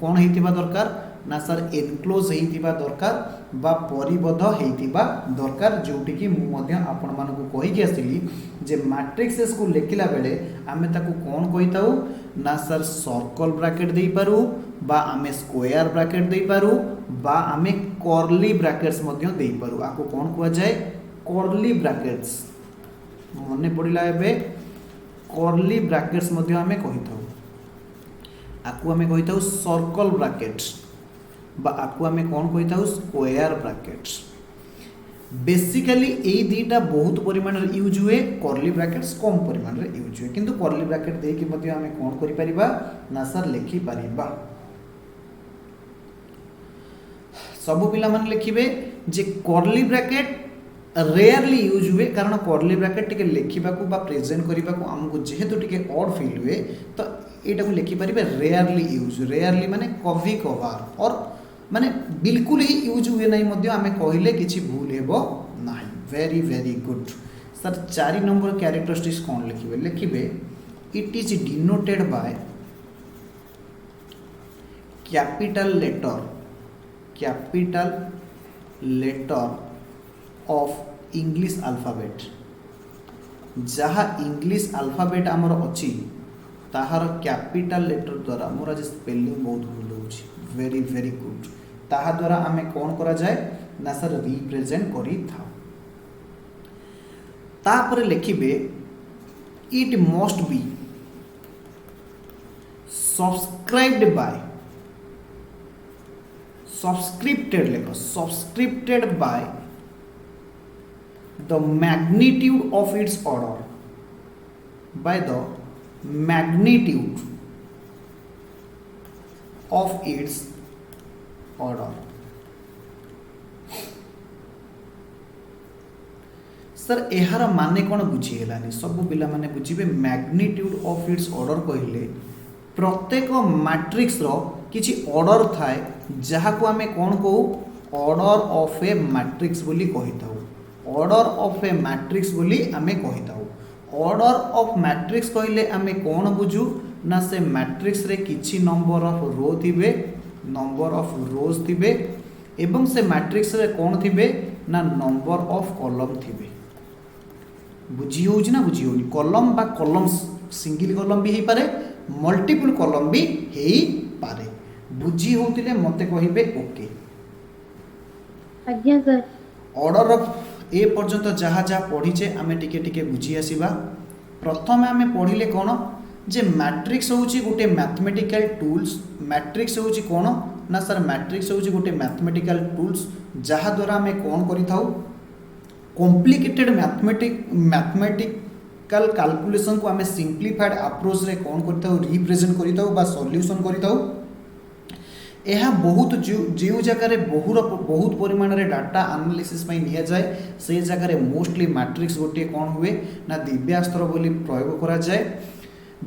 कोन हेतिबा दरकार ना सर एनक्लोज हेतिबा दरकार बा परिबद्ध हेतिबा दरकार। जोटी कि मु मध्य आपण मानकु कहि के आसिली जे मैट्रिक्सेस को लेखिला बेले आमे ताकू कोन कहिताउ ना सर सर्कल ब्रैकेट देई पारू बा आमे स्क्वायर ब्रैकेट देई पारू बा आमे कर्ली ब्रैकेट्स मध्य देई पारू। आको कोन कुआ जाय कर्ली ब्रैकेट्स। मने पड़िला एबे कर्ली ब्रैकेट्स मध्य आमे कहिताउ। आकु आमे कहिताउ सर्कल ब्रैकेट्स बा आकु आमे कोन कहिताउ स्क्वायर ब्रैकेट्स। बेसिकली यही दुईटा बहुत परिमाण यूज हुए कर्ली ब्रैकेट्स कम परिमाण यूज हुए किंतु कर्ली ब्रैकेट देके मध्य आमे कोन करि परिबा ना सर लिखि परिबा सब पिला मन लिखिबे जे कर्ली ब्रैकेट रेयरली यूज हुए कारण कर्ली ब्रैकेट टिके लिखिबा को बा प्रेजेंट करिबा को हमको जेहेतु टिके ऑड फील हुए तो एटा को लिखि परिबे रेयरली यूज रेयरली माने कभी कभार और माने बिल्कुल ही यूज हुए नहीं मध्य आमे कहिले किछि भूल हेबो नाही very very good sir 4 number characteristics कोन लिखिबे लिखिबे it is denoted by capital letter of English alphabet जहाँ इंग्लिश अल्फाबेट आमर अच्छी ताहार कैपिटल लेटर द्वारा मोर आज स्पेलिंग बहुत भूल होची वेरी वेरी गुड ताहा द्वारा आमे कौन करा जाए ना सर रिप्रेजेंट करी था तापर लिखिबे it must be subscribed by subscripted लेखो subscripted by the magnitude of its order by the magnitude of its order sir एहार माने कौन बुझी हेलानी सब पिला माने बुझीबे मैग्नीट्यूड ऑफ इट्स ऑर्डर कहले प्रत्येक मैट्रिक्स रो किछि ऑर्डर थाए जहा को आमे कौन कहू ऑर्डर ऑफ ए मैट्रिक्स बोली कहिताऊ ऑर्डर ऑफ ए मैट्रिक्स बोली आमे कहिताऊ ऑर्डर ऑफ मैट्रिक्स कहले आमे कौन बुझू ना से मैट्रिक्स रे किछि नंबर ऑफ रो थिबे नंबर ऑफ रोज थिबे एवं से मैट्रिक्स रे कौन थिबे ना नंबर ऑफ कॉलम थिबे बुझी होउछि ना बुझी होनी कॉलम बा कॉलम्स सिंगल कॉलम भी हे पारे मल्टीपल कॉलम भी हे पारे बुझी होतिले मते कहिबे ओके आज्ञा सर ऑर्डर ऑफ ए पर्यंत जहाँ जहाँ पढ़ीचे आमे टिके टिके बुझी आसीबा प्रथम आमे पढ़िले कोन जे मैट्रिक्स होउची गोटे मैथमेटिकल टूल्स मैट्रिक्स होउची कोन ना सर मैट्रिक्स होउची गोटे मैथमेटिकल टूल्स जहाँ द्वारा आमे कोन करि थाउ कॉम्प्लिकेटेड मैथमेटिकल कैलकुलेशन को आमे सिंप्लीफाइड अप्रोच रे कोन करि थाउ रिप्रेजेंट करि थाउ बा सॉल्यूशन करि थाउ यह बहुत जो जगह बहुत परिमाण रे डाटा एनालिसिस निया जाए से जगह मोस्टली मैट्रिक्स गोटे कौन हुए ना दिव्यास्त्र बोली प्रयोग करा जाए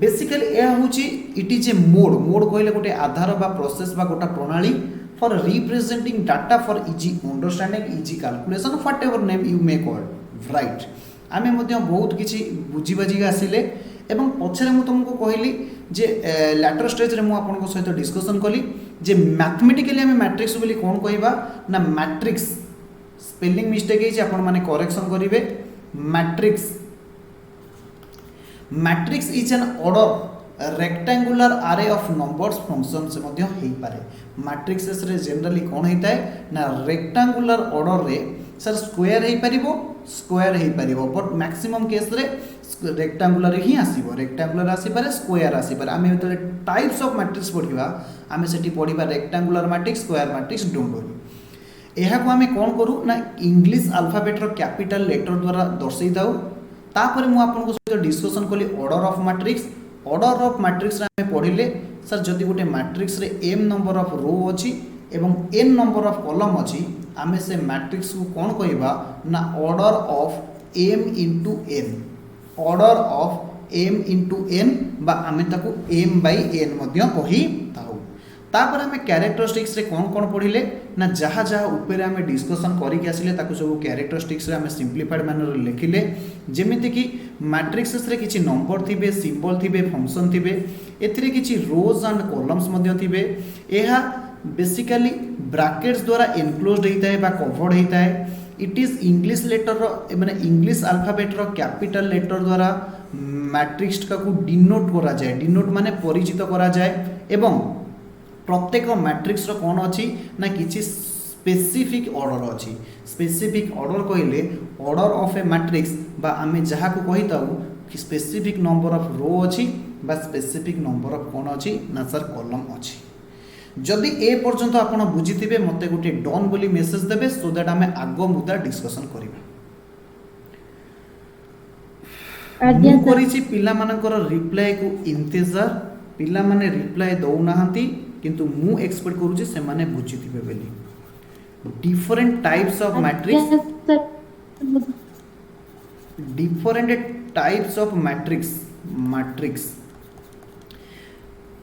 बेसिकली यह हूँ इट इज ए मोड कहले गोटे आधार बा प्रोसेस बा गोटा प्रणाली for representing data for easy understanding easy calculation what ever name you may call right आमे मध्य बहुत किछि बुझी बाजी आसिले एवं पछरे मु तुमको कहली जे लैटर स्टेज रे मु आपन सहित डिस्कशन कली जे मैथमेटिकली आमे मैट्रिक्स बोली कोन कहबा ना मैट्रिक्स स्पेलिंग मिस्टेक है आपण माने करेक्शन करिवे matrix is an order rectangular array of numbers function से मध्य हेई पारे मैट्रिक्स रे जनरली कोन हेताय ना रेक्टेंगुलर ऑर्डर रे सर स्क्वायर हेई परिबो बट मैक्सिमम केस रे रेक्टेंगुलर ही आसीबो रेक्टेंगुलर आसी पारे स्क्वायर आसी पारे आमे तो टाइप्स ऑफ मैट्रिक्स पढिबा आमे सेठी पढिबा rectangular matrix square matrix don't worry एहा को आमे कोन करू ना इंग्लिश अल्फाबेट रो कैपिटल लेटर द्वारा दर्शाई दाउ तापर मु आपन को सहित डिस्कशन कली ऑर्डर ऑफ मैट्रिक्स रे आमे पढिले सर जदि गोटे मैट्रिक्स रे m नंबर ऑफ रो अछि एवं n नंबर ऑफ कॉलम अछि आमे से मैट्रिक्स को कोन कहबा ना order of m into n order of m into n बा आमे ताको m by n मध्य कहि ताऊ तापर आमे कैरेक्टरिस्टिक्स रे कोन पढिले ना जहाँ जहाँ ऊपर आमे डिस्कशन करि के आसिले ताको सब कैरेक्टरिस्टिक्स रे आमे सिंप्लीफाइड मैनर रे लिखिले जेमिति कि मैट्रिक्स रे किछि नंबर थिबे सिंबल थिबे फंक्शन थिबे एथिरे किछि रोज एंड कॉलम्स मध्य थिबे एहा बेसिकली ब्रैकेट्स द्वारा एनक्लोज्ड होता है बा कवर्ड होता है इट इज इंग्लिश लेटर माने इंग्लिश अल्फाबेट रो कैपिटल लेटर द्वारा मैट्रिक्स का को डिनोट करा जाए डिनोट माने परिचित करा जाए एवं प्रत्येक मैट्रिक्स रो कोन अछि ना किछि स्पेसिफिक ऑर्डर अछि स्पेसिफिक ऑर्डर कहले ऑर्डर ऑफ ए मैट्रिक्स बा आमे जहा को कहिताउ कि स्पेसिफिक नंबर ऑफ रो अछि बा स्पेसिफिक नंबर ऑफ कोन अछि ना सर कॉलम अछि जदि ए पर्यंत आपण बुझिथिबे मते गोटे डन बोली मेसेज देबे सो दैट आमे आगो मुद्दा डिस्कशन करिबा। आज्ञा मु सर करिछि पिला मानकर रिप्लाई को इंतजार पिला माने रिप्लाई दउ नाहंती किंतु मु एक्सपेक्ट करू जे से माने बुझिथिबे बेली। Different types of matrix sir different types of matrix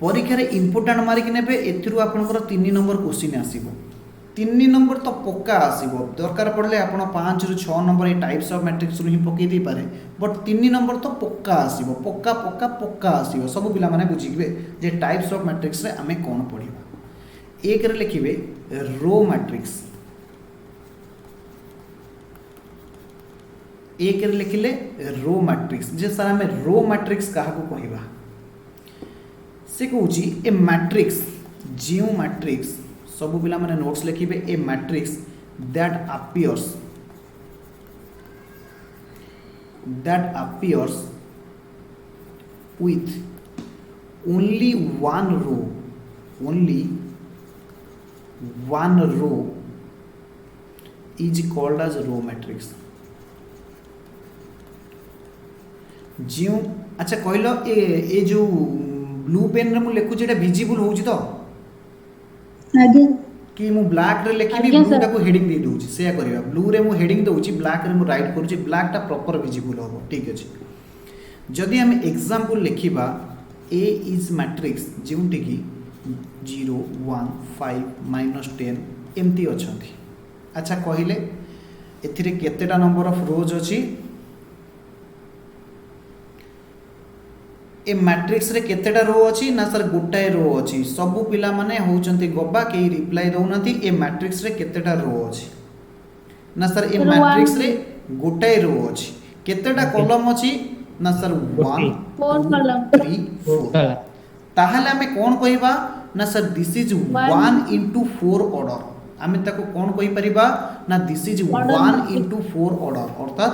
परीक्षा रे इंपोर्टेंट मारिक नेबे एथिरु आपनकर 3 नंबर क्वेश्चन आसीबो। 3 नंबर तो पक्का आसीबो दरकार पड़ले आपण 5 रु 6 number A types of matrix रु ही पकई दी पारे बट 3 नंबर तो पक्का आसीबो पक्का पक्का पक्का आसीबो सब पिला माने बुझिबे जे टाइप्स ऑफ मैट्रिक्स रे हमें कोन पढिबा। एक रे लिखिबे रो मैट्रिक्स एक रे लिखिले रो मैट्रिक्स जे सर हमें रो मैट्रिक्स काहा को कहिबा से कहूँ ए मैट्रिक्स जो मैट्रिक्स सब पिला माने नोट्स लिखिबे a matrix that appears with only one row is called as row matrix। जो अच्छा कहलो ए जो ब्लू पेन रे मु लिखु जेटा विजिबल होउची तो आज्ञा कि मु ब्लैक रे लिखिबी आज्ञा ब्लू सर। टा को हेडिंग दे दोउची से करबा ब्लू रे मु हेडिंग दोउची ब्लैक रे मु राइट करूची ब्लैक टा प्रॉपर विजिबल होबो ठीक अछि। जदि हम एग्जांपल लिखिबा ए इज मैट्रिक्स जेउटी की 0 1 5 -10 एमती अछंती। अच्छा कहिले एथिरे केतेटा नंबर ऑफ रोज अछि ए मैट्रिक्स रे केतेटा रो अछि ना सर गोटाए रो अछि सब पिला माने होउचंती गब्बा के रिप्लाई दउनाती ए मैट्रिक्स रे केतेटा रो अछि ना सर ए मैट्रिक्स रे गोटाए रो अछि केतेटा कॉलम अछि ना सर 1 4 कॉलम 3 4 ताहले हमें कोन कहिबा ना sir this is 1 into 4 order हमें ताको कोन कहि परिबा ना दिस इज 1 into 4 ऑर्डर अर्थात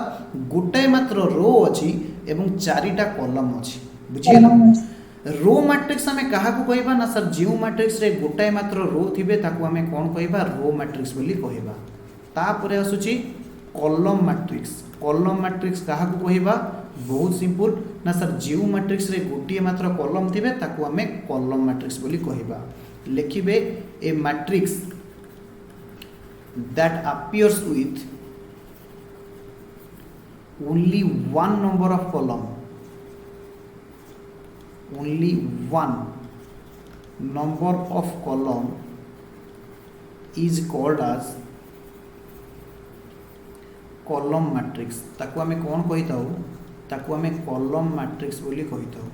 गोटाए मात्र रो अछि एवं चारिटा कॉलम अछि बुझिए रो मैट्रिक्स हमें कहा को कहबा ना सर जो मैट्रिक्स रे गोटाए मात्र रो थिबे ताको हमें कोन कहबा रो मैट्रिक्स बोली कहबा। तापरे आसुची कॉलम मैट्रिक्स कहा को कहबा बहुत सिंपल ना सर जो मैट्रिक्स रे गोटिए मात्र कॉलम थिबे ताको हमें कॉलम मैट्रिक्स बोली कहबा। लिखिबे a matrix that appears with only one number of column only one number of column is called as column matrix। ताको हमें कौन कही थाउ ताको हमें column matrix बोली कही थाउ।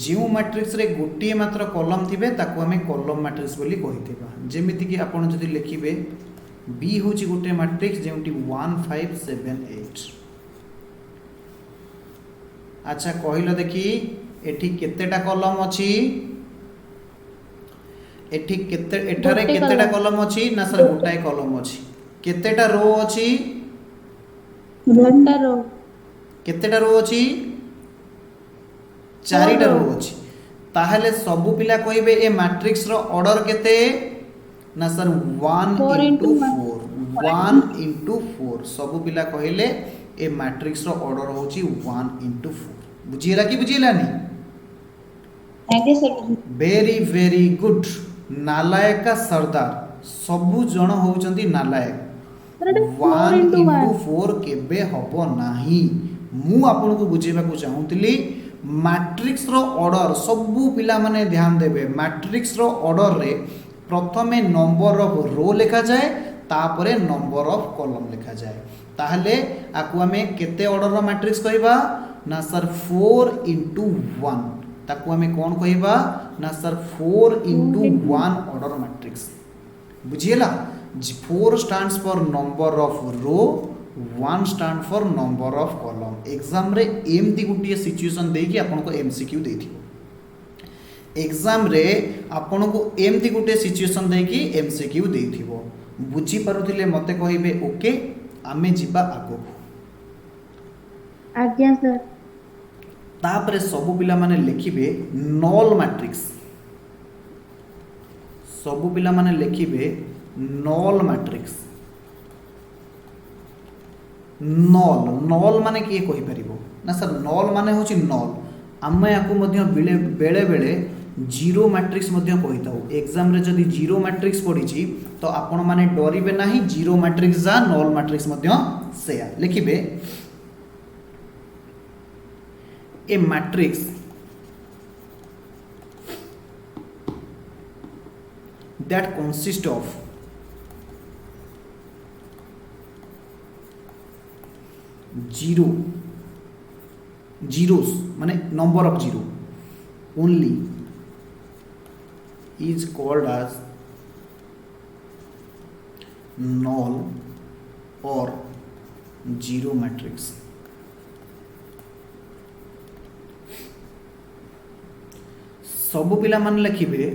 जो मैट्रिक्स रे गोटिए मात्र कॉलम थिबे ताको हमें column matrix बोली कहिथिबा। जेमिति कि आपण जदि लिखिबे बी होची गोटे मैट्रिक्स जेउटी 1 5 7 8। अच्छा कहिलो देखी एठी केतेटा कॉलम अछि एठी केते एठारे गोटे केतेटा कॉलम। कॉलम अछि ना सर गोटाए कॉलम अछि केतेटा रो अछि घंटा रो केतेटा रो अछि चारिटा रो अछि ताहले सब पिला कहिबे ए मैट्रिक्स रो ऑर्डर केते ना सर 1 4 into into 4 1 into 4 सब पिला कहिले ए मैट्रिक्स रो ऑर्डर होची 1 into 4 बुझिएला कि बुझिएलानी आज्ञा सर वेरी वेरी गुड नालायक का सरदार सबु जण होउचंती नालायक 1 into 4 केबे हबो नाही। मु आपन को बुझेबा को चाहूतली मैट्रिक्स रो ऑर्डर सबु पिला माने ध्यान देबे मैट्रिक्स रो ऑर्डर रे प्रथमे नंबर ऑफ रो लिखा जाए तापरे नंबर ऑफ कॉलम लिखा जाए ताहले आकु हमें केते ऑर्डर रो मैट्रिक्स कहबा ना सर 4 into 1 ताकु हमें कौन कहबा ना सर 4 into 1 ऑर्डर मैट्रिक्स बुझिएला 4 stands for number of row 1 stand for number of column। Exam रे एमती गुटिए सिचुएशन देकी आपन को एमसीक्यू देथिबो एग्जाम रे आपन को एमती गुटिए सिचुएशन देकी एमसीक्यू देथिबो बुझी पारुथिले मते कहिबे ओके आमे जिबा आगो। आज्ञा सर तापरे सबु पिला माने लिखिबे नल मैट्रिक्स सबु पिला माने लिखिबे नल मैट्रिक्स नल नल माने किए कहि परिबो ना सर नल माने होची नल आमे याकू मध्य बेले बेले जीरो मैट्रिक्स मध्य कहि थाउ एग्जाम रे जदी जीरो मैट्रिक्स पडिची तो आपण माने डरिबे नाही जीरो मैट्रिक्स जा नल मैट्रिक्स मध्य सेया लिखिबे a matrix that consists of zeros माने number of zero only is called as null or zero matrix सब पिला मान लिखिबे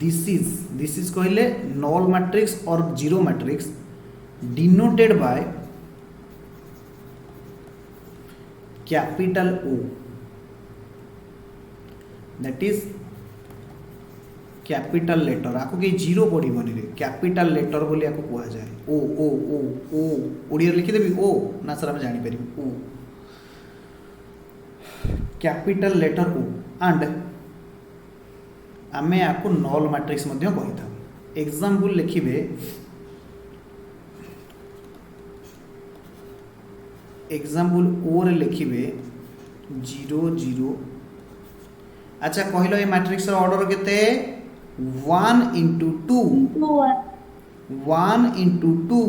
दिस इज कहले null matrix or zero matrix denoted by capital O that is capital letter आको के zero पड़िबनी रे capital letter बोली आको कुआ जाए ओ ओ ओ ओ ओडिया लिखि देबी ओ ना सर हम जानि परिबी O capital letter O and आमे आपको नल मैट्रिक्स मध्य कहि था एग्जांपल लिखिबे एग्जांपल ओ रे लिखिबे 0 0 अच्छा कहलो ए मैट्रिक्स रो ऑर्डर केते 1 into 2 1 into 2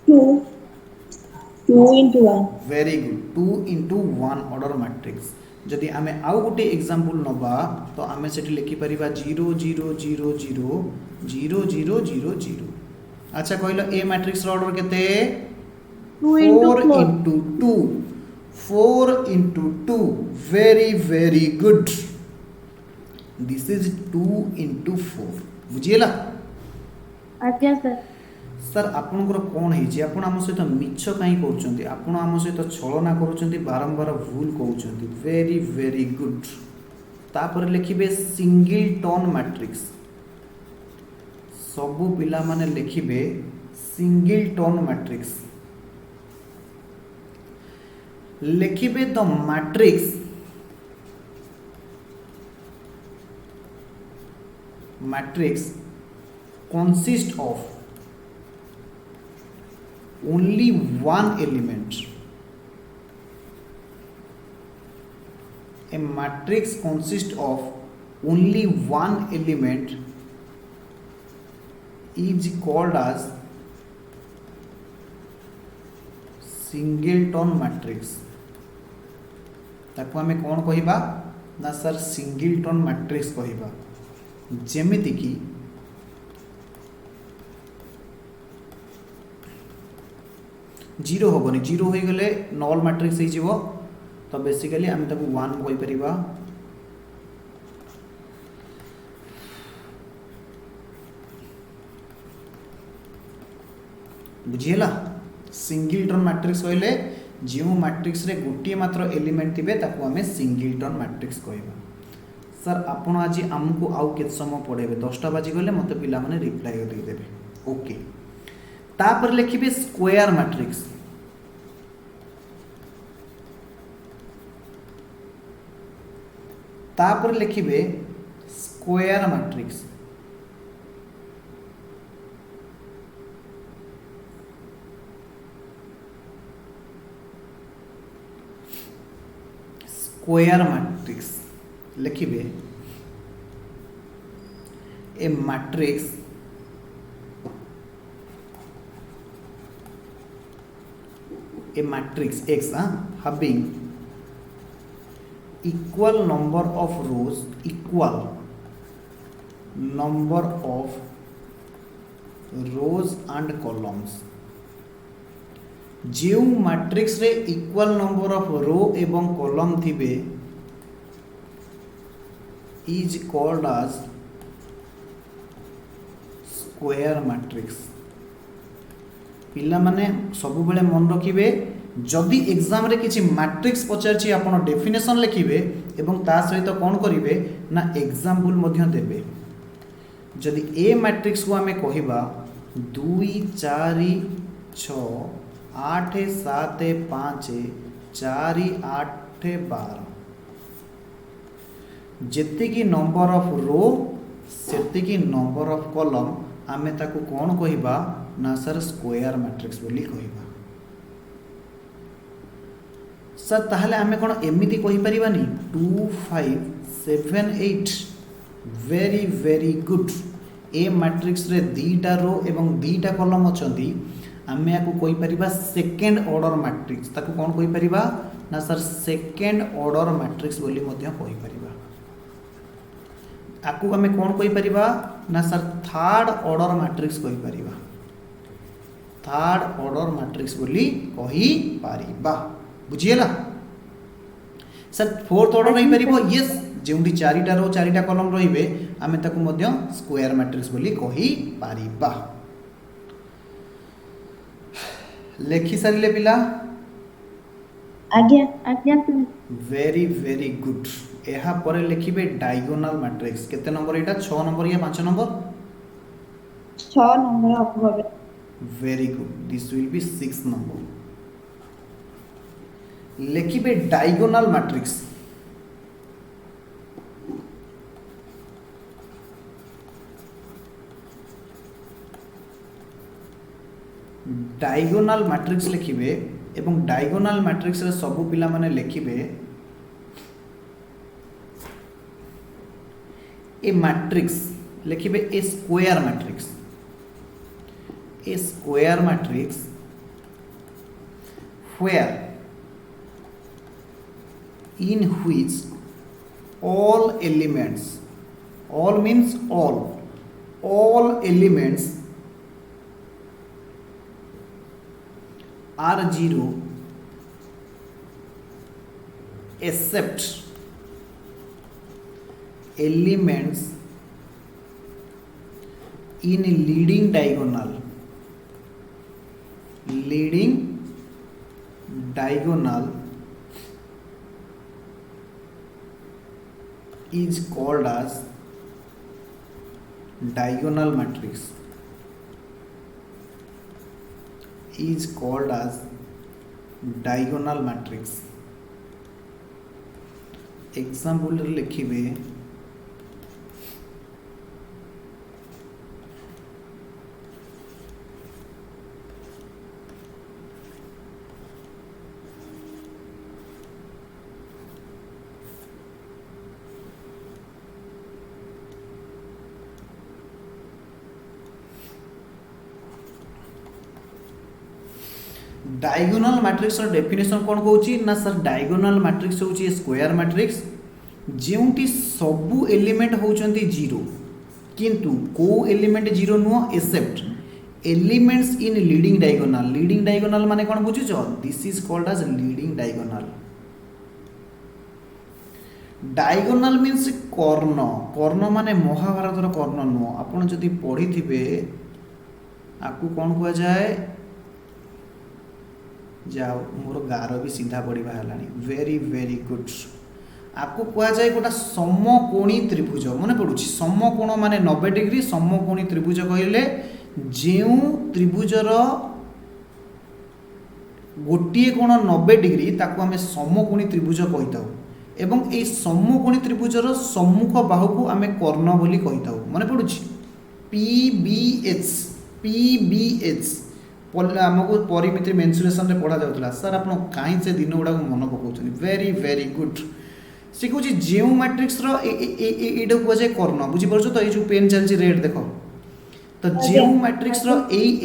2 into 1 very good 2 into 1 order matrix जदि आमे आउ गोटे एग्जांपल नबा तो आमे सेठी लिखि परिबा 0 0 0 0 0 0 0 0 अच्छा कहलो ए मैट्रिक्स रो ऑर्डर केते 4 into 2 4 into 2 very good this is 2 into 4 बुझिएला आज्ञा सर सर आपनकर कोन हे जे आपन हम सहित मिछ काई करछंती आपन हम सहित छलना करछंती बारंबार भूल कहउछंती वेरी गुड तापर लिखिबे सिंगल टोन मैट्रिक्स सबु पिला माने लिखिबे सिंगल टोन मैट्रिक्स लिखिबे the matrix consist of only one element. A matrix consists of only one element is called as singleton matrix. ताको आमे कौन कहिबा ना सर सिंगलटन मैट्रिक्स कहिबा जेमिति की जीरो होबनी जीरो हो गले नल मैट्रिक्स हो तो बेसिकली आम ताको 1 कहि परिबा बुझिएला सिंगलटन मैट्रिक्स कहले जो मैट्रिक्स रे गोटे मात्र एलिमेंट थिबे ताको आमे सिंगलटन मैट्रिक्स कहबा सर आपण आज हमको आउ केत समय पढेबे 10टा बाजी गले मते पिला माने रिप्लाई दे देबे ओके तापर लिखिबे स्क्वायर मैट्रिक्स तापर लिखिबे स्क्वायर मैट्रिक्स स्क्वायर मैट्रिक्स लिखिबे a matrix a matrix X having equal number of rows and columns जो मैट्रिक्स रे इक्वल नंबर ऑफ रो एवं कॉलम थिबे is called as square matrix पिला माने सब बेले मन रखिबे जदि एग्जाम रे किछि मैट्रिक्स पचारछि आपण डेफिनेशन लिखिबे एवं ता सहित कोन करिवे ना एग्जांपल मध्य देबे। जदि ए मैट्रिक्स को आमे कहिबा 2 4 6 8 7 5 4 8 12 जेतिकी नंबर ऑफ रो सेतिकी नंबर ऑफ कॉलम आमे ताकू कोन कहिबा ना सर स्क्वायर मैट्रिक्स बोली कहिबा। सर ताहले आमे कोन एमिति कहि परिबानी 2 5 7 8 वेरी वेरी गुड। ए मैट्रिक्स रे दीटा रो एवं दीटा कॉलम अछंती आमे याकू कहि परिबा सेकंड ऑर्डर मैट्रिक्स ताकू कोन कहि परिबा ना सर सेकंड ऑर्डर मैट्रिक्स बोली मध्य कहि परिबा। आकू आमे कोन कहि परिबा ना सर थर्ड ऑर्डर मैट्रिक्स कहि परिबा। थर्ड ऑर्डर मैट्रिक्स बोली कहि परिबा बुझिएला। सर फोर्थ ऑर्डर नहीं परिबो यस जेउंडी चारिटा रो चारिटा कॉलम रहिबे आमे ताकू मध्य स्क्वायर मैट्रिक्स बोली कहि परिबा। लेखि सारिले पिला आज्ञा आज्ञा सर। Very very good. एहा परे लिखिबे डायगोनल मैट्रिक्स केते नंबर एटा 6 नंबर या 5 नंबर 6 नंबर अबवे। Very good this will be 6 number. लिखिबे डायगोनल मैट्रिक्स डायगोनल मैट्रिक्स लिखिबे एवं डायगोनल मैट्रिक्स रे सब पिला माने लिखिबे ए मैट्रिक्स लिखिबे a square matrix. A square matrix where in which all elements, all means all elements are zero except elements in leading diagonal is called as diagonal matrix, is called as diagonal matrix। Example लिखिबे diagonal matrix definition कौन कहूँ ना sir diagonal matrix हूँ square matrix जोटी सबू element होचंती zero किंतु को एलिमेंट जीरो नुह except elements in leading diagonal माने कौन बुझुछ this is called as leading diagonal means कर्ण माने महाभारतर कर्ण नुह आपण जदि पढ़ी थिबे आकु कौन कह जाए जाओ मोर गार भी सीधा पड़ा है वेरी वेरी गुड। आपको कह जाए गोटा समकोणी त्रिभुज मन पड़ू समकोण माने 90 डिग्री समकोणी त्रिभुज कहले जो त्रिभुजर गोटे कोण 90 डिग्री ताको आमे समकोणी त्रिभुज कहीता एवं ए समकोणी त्रिभुजर सम्मुख बाहु को आमे कर्ण बोली कहीता मन पड़ू पीबीएच आमको परिमिति मेन्सुरेशन रे पढ़ा जाउतला सर आपण काई से दिन गुडा मन पकाउछन वेरी वेरी गुड। से कहूँ जो मैट्रिक्स रो कह जाए कर्ण बुझी पार्छ तो ये पेन चलती रेड देख तो जो मैट्रिक्स रो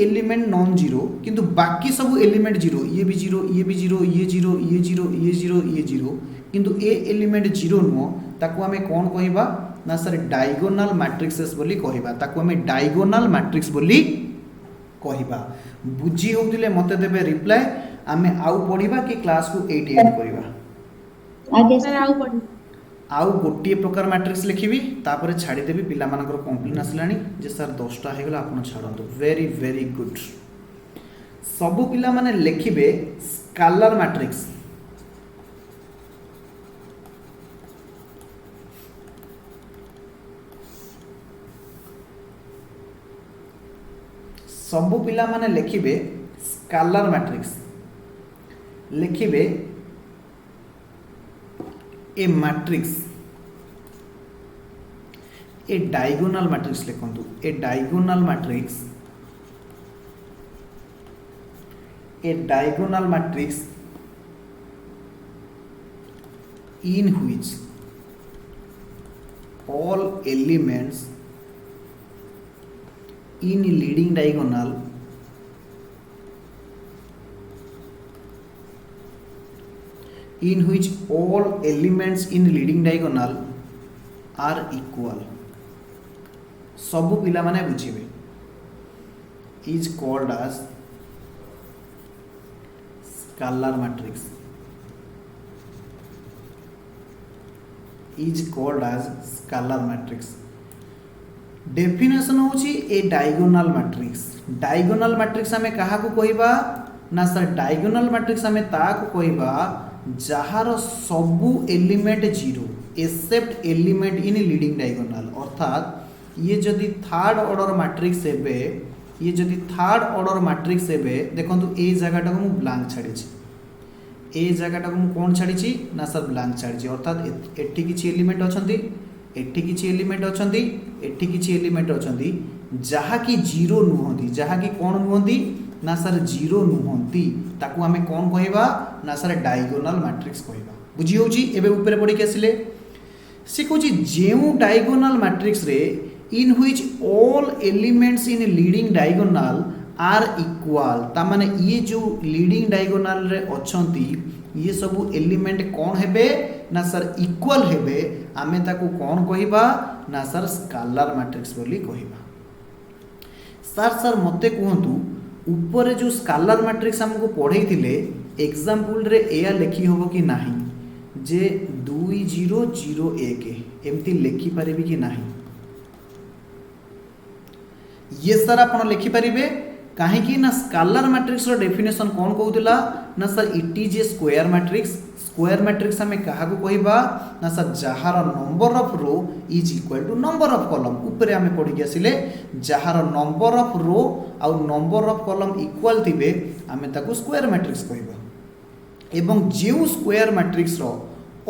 एलिमेंट नॉन जीरो किंतु बाकी सब एलिमेंट जीरो ये भी जीरो ये भी जीरो ये जीरो ये जीरो ये जीरो ये जीरो किंतु ए एलिमेंट जीरो नुह ताको आमे कौन कहबा ना सर डायगोनल मैट्रिक्सेस बोली कहबा ताको आमे डायगोनल मैट्रिक्स बोली कहबा। बुझी होउतिले मते देबे रिप्लाई आमे आउ पढिबा कि क्लास को 8 एंड करबा आगे सर आउ पढी आउ गोटे प्रकार मैट्रिक्स लिखिबी तापर छाड़ी देबी पिला मानकर कंप्लेन आसलानी जे सर 10टा हे गेला आपण छाडंतु वेरी वेरी गुड। सब पिला माने लिखिबे स्कालार मैट्रिक्स सबु पिला माने लिखिबे स्कालार मैट्रिक्स लिखिबे a matrix a diagonal matrix लिखंतु a diagonal matrix in which all elements in leading diagonal are equal सबु पिला माने बुझिबे is called as scalar matrix definition होची ए डायगोनल मैट्रिक्स हमें कहा को कहबा ना सर डायगोनल मैट्रिक्स हमें ता को कहबा जहार सबु element zero except element in leading diagonal अर्थात ये जदि थर्ड ऑर्डर मैट्रिक्स हेबे देखंतु ए जगहटा को मु ब्लैंक छाड़ी ए जगहटा को कौन छाड़ी ना सर ब्लैंक छाड़ी अर्थात एठी किछि एलिमेंट अछंती एठी किछि एलिमेंट अछंती एठी किछि एलिमेंट अछंती जहा कि जीरो नुहंती जहा कि कोन नुहंती ना सर जीरो नुहंती ताकू हमें कौन कहबा ना सर डायगोनल मैट्रिक्स कहबा बुझी होची एबे ऊपर पड़ी के आसिले से कहूची जेउ डायगोनल मैट्रिक्स रे in which all elements in leading diagonal are equal ता माने ये जो लीडिंग डायगोनल रे अछंती ये सब एलिमेंट कौन हेबे ना सर इक्वल हेबे आमे ताकू कौन कहिबा ना सर स्कालार मैट्रिक्स बोली कहिबा सर मते कहंतु ऊपर जो स्कालार मैट्रिक्स हमको पढ़ाई थिले एग्जांपल रे एया लिखि होबो कि नाही जे 2001 एमती लिखि परिबी कि नाही ये सर आपण लिखि परिबे काहे कि ना स्कालार मैट्रिक्स रो डेफिनेशन कौन कहउतला ना sir it is a square matrix हमें कहा को कहबा ना सर जहार number of row is equal to number of column ऊपर हमें पढ़ी आसिले जहार नंबर ऑफ रो आ नंबर ऑफ कॉलम इक्वल थिबे हमें ताको स्क्वायर मैट्रिक्स कहबा एवं जेउ स्क्वायर मैट्रिक्स रो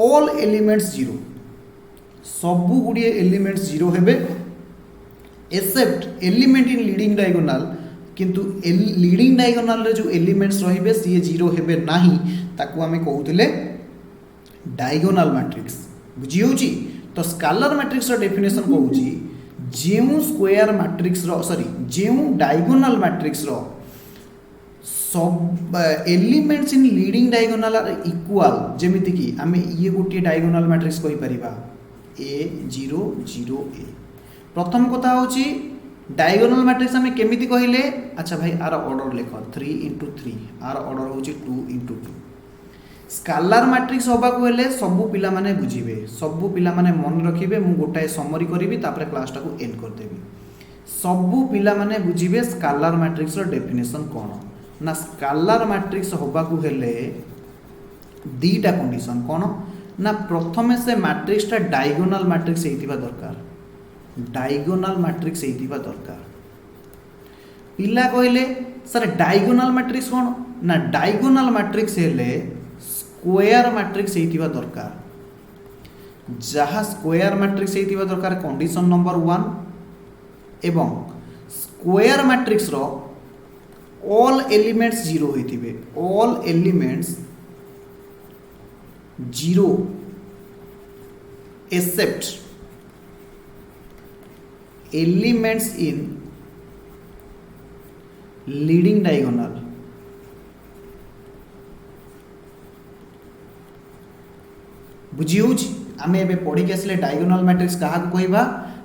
ऑल एलिमेंट्स जीरो सबु गुडिए एलिमेंट्स जीरो हेबे except element in leading diagonal किंतु लीडिंग डायगोनल रे जो एलिमेंट्स रहिबे सी जीरो हेबे नाही ताकू हमें कहउतले डायगोनल मैट्रिक्स बुझी होची तो स्कालार मैट्रिक्स रो डेफिनेशन कहउची जेउ स्क्वायर मैट्रिक्स रो जेउ डायगोनल मैट्रिक्स रो सब elements in leading diagonal are equal जेमिति कि हमें ये गोटे डायगोनल मैट्रिक्स कहि परिबा A0 0 A प्रथम कथा होची डायगोनल मैट्रिक्स हमें केमिति कहिले अच्छा भाई आर ऑर्डर लिख 3 into 3 आर ऑर्डर होची 2 into 2 स्कालार मैट्रिक्स होबा को हेले सबु पिला माने बुझिबे सबु पिला माने मन रखिबे मु गोटाए समरी करिवि तापर क्लास टा को एंड कर देबी सबु पिला माने बुझिबे स्कालार मैट्रिक्स रो डेफिनेशन कोन ना स्कालार मैट्रिक्स होबा को हेले दीटा कंडीशन कोन ना प्रथमे से मैट्रिक्स टा डायगोनल मैट्रिक्स हेतिबा दरकार डायगोनल मैट्रिक्स हेतिबा दरकार पिला कहले सर डायगोनल मैट्रिक्स कोन ना डायगोनल मैट्रिक्स हेले स्क्वायर मैट्रिक्स हेतिबा दरकार जहा स्क्वायर मैट्रिक्स हेतिबा दरकार कंडीशन नंबर 1 एवं स्क्वायर मैट्रिक्स रो ऑल एलिमेंट्स जीरो होइथिबे all elements zero except elements in leading diagonal बुझी होची आमे एबे पढ़ी के आसले डायगोनल मैट्रिक्स कहा को कहबा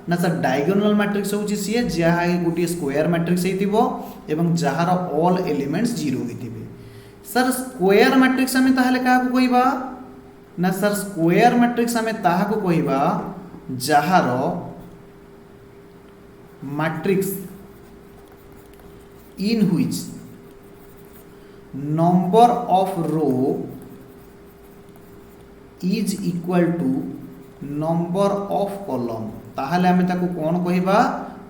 ना सर डायगोनल मैट्रिक्स होची सी जहा गोटे स्क्वायर मैट्रिक्स हेतिबो एवं जहार ऑल एलिमेंट्स जीरो हेतिबे सर स्क्वायर मैट्रिक्स हमें ताहले कहा को कहबा ना सर स्क्वायर मैट्रिक्स हमें ताहा को कहबा जहार matrix in which number of row is equal to number of column ताहले आमे ताको कोन कहिबा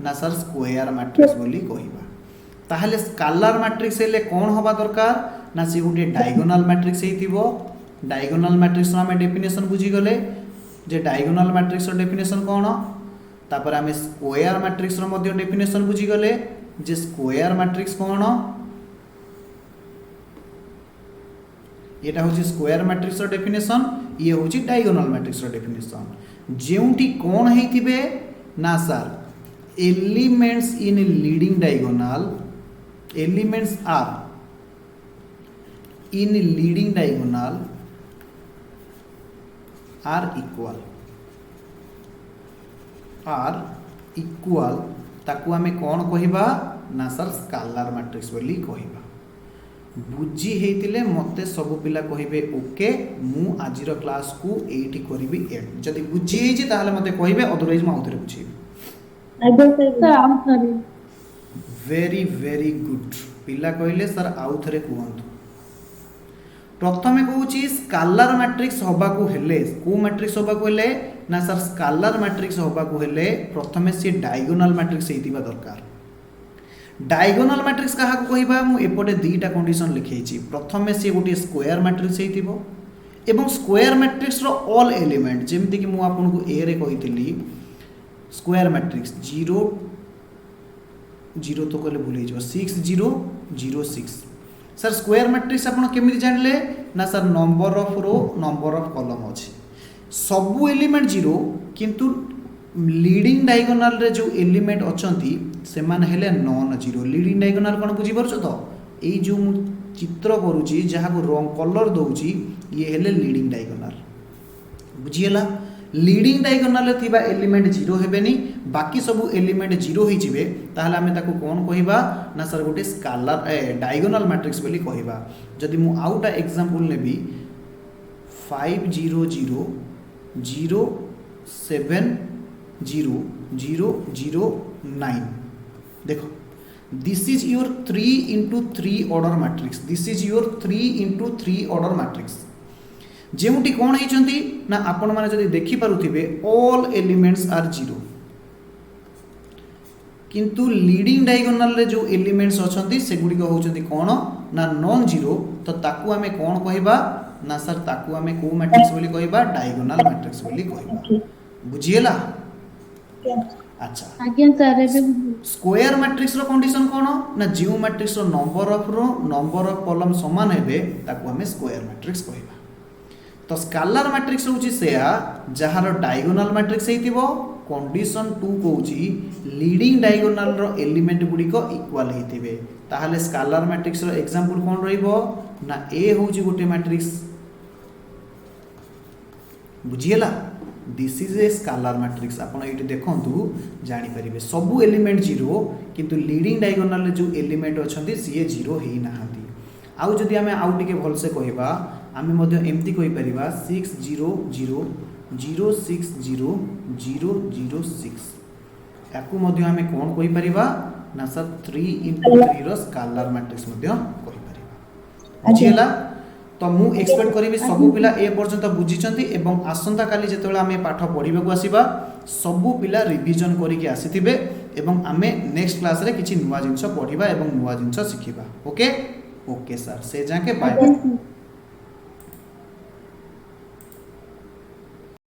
ना सर स्क्वायर मैट्रिक्स बोली कहिबा ताहले स्केलर मैट्रिक्स हेले कोन होबा दरकार ना से गुटे डायगोनल मैट्रिक्स हेतिबो डायगोनल मैट्रिक्स आमे डेफिनेशन बुझी गले जे डायगोनल मैट्रिक्स रो डेफिनेशन कोन तापर आमे स्क्वायर मैट्रिक्स रो मध्ये डेफिनेशन बुझी गले जे स्क्वायर मैट्रिक्स कोन एटा होची स्क्वायर मैट्रिक्स रो डेफिनेशन ये होची डायगोनल मैट्रिक्स रो डेफिनेशन जेउटी कोन हेतिबे ना sir elements in leading diagonal elements are in leading diagonal are equal ताकू आमे कोन कहिबा ना सर स्केलर मैट्रिक्स बोली कहिबा बुझी हेतिले मते सब पिला कहिबे ओके मु आजिर क्लास को एठी करिवि एड जदी बुझी हेछि ताहाले मते कहिबे अदरवाइज म आउथरे बुझिबि आगे सर आम सॉरी वेरी वेरी गुड पिला कहले सर आउथरे कुहंतु प्रथमे कहूची स्केलर मैट्रिक्स होबा को हेले को मैट्रिक्स होबा को हेले ना सर स्केलर मैट्रिक्स होबा को हेले प्रथमे से डायगोनल मैट्रिक्स हेतिबा दरकार डायगोनल मैट्रिक्स कहा को कहिबा मु एपटे दुईटा कंडीशन लिखैछि प्रथमे से गोटे स्क्वायर मैट्रिक्स हेतिबो एवं स्क्वायर मैट्रिक्स रो ऑल एलिमेंट जेमति कि मु आपन को ए रे कहितली स्क्वायर मैट्रिक्स 0 0 तो कहले भूल जाओ 6 0 0 6 सर स्क्वायर मैट्रिक्स आपण केमिति जानले ना sir number of row number of column अछि सब एलिमेंट 0 किंतु लीडिंग डायगोनल रे जो एलिमेंट अछंती से मान हेले नॉन 0 लीडिंग डायगोनल कोन बुझी परछ तो एई जो चित्र करूची जहा को रंग कलर दउची ये हेले लीडिंग डायगोनल बुझियला लीडिंग डायगोनल रे थिबा एलिमेंट 0 हेबेनी बाकी सब एलिमेंट 0 होई जिवे ताहले हमें ताको कोन कहिबा ना सर गोटे स्केलर डायगोनल मैट्रिक्स बोली कहिबा जदि मु आउटा एग्जांपल लेबी 5 0 0 0 7 0 0 0 9 देखो this is your 3 into 3 order matrix this is your 3 into 3 order matrix जेउटी कोन हेचंती ना आपण माने जदी देखि पारुथिबे ऑल एलिमेंट्स आर 0 किंतु लीडिंग डायगोनल रे जो एलिमेंट्स अछंती सेगुडी को होचंती कोन ना नॉन 0 तो ताकू हमें कोन कहिबा ना सर ताकू हमें को मैट्रिक्स बोली कहिबा डायगोनल मैट्रिक्स बोली कहिबा बुझियला अच्छा आगे सर एबे स्क्वायर मैट्रिक्स रो कंडीशन कोन ना जियो मैट्रिक्स रो number of row number of column समान हेबे ताकू हमें स्क्वायर मैट्रिक्स कहिबा तो स्केलर मैट्रिक्स होची सेया जहार डायगोनल मैट्रिक्स हेतिबो कंडीशन 2 कहूची लीडिंग डायगोनल रो एलिमेंट गुडी को इक्वल हेतिबे ताहाले स्केलर मैट्रिक्स रो एग्जांपल कोन रहइबो ना ए होची गोटे मैट्रिक्स बुझियला this is a scalar matrix आपण एटी देखंतु जानि परिबे सब एलिमेंट 0 किंतु लीडिंग डायगोनल रे जो एलिमेंट अछंती सीए 0 हेई नाहांती आउ जदि हमें आउ टिके भल से कहिबा आमे मध्य एमती कहि परिबा 6 0 0 0 6 0 0 0 6 याकू मध्य हमें कोन कहि परिबा ना सर 3 into 3 रो स्केलर मैट्रिक्स मध्य कहि परिबा बुझियला तो मु एक्सपेक्ट करिबि सब पिला ए पर्यंत बुझिचंती एवं आसंता काली जेतोला हमें पाठ पढिबा को आसीबा सब पिला रिवीजन करि के आसीथिबे एवं हमें नेक्स्ट क्लास रे किछि नुवा जिंस पढिबा एवं नुवा जिंस सिखिबा ओके ओके सर से जाके बाय।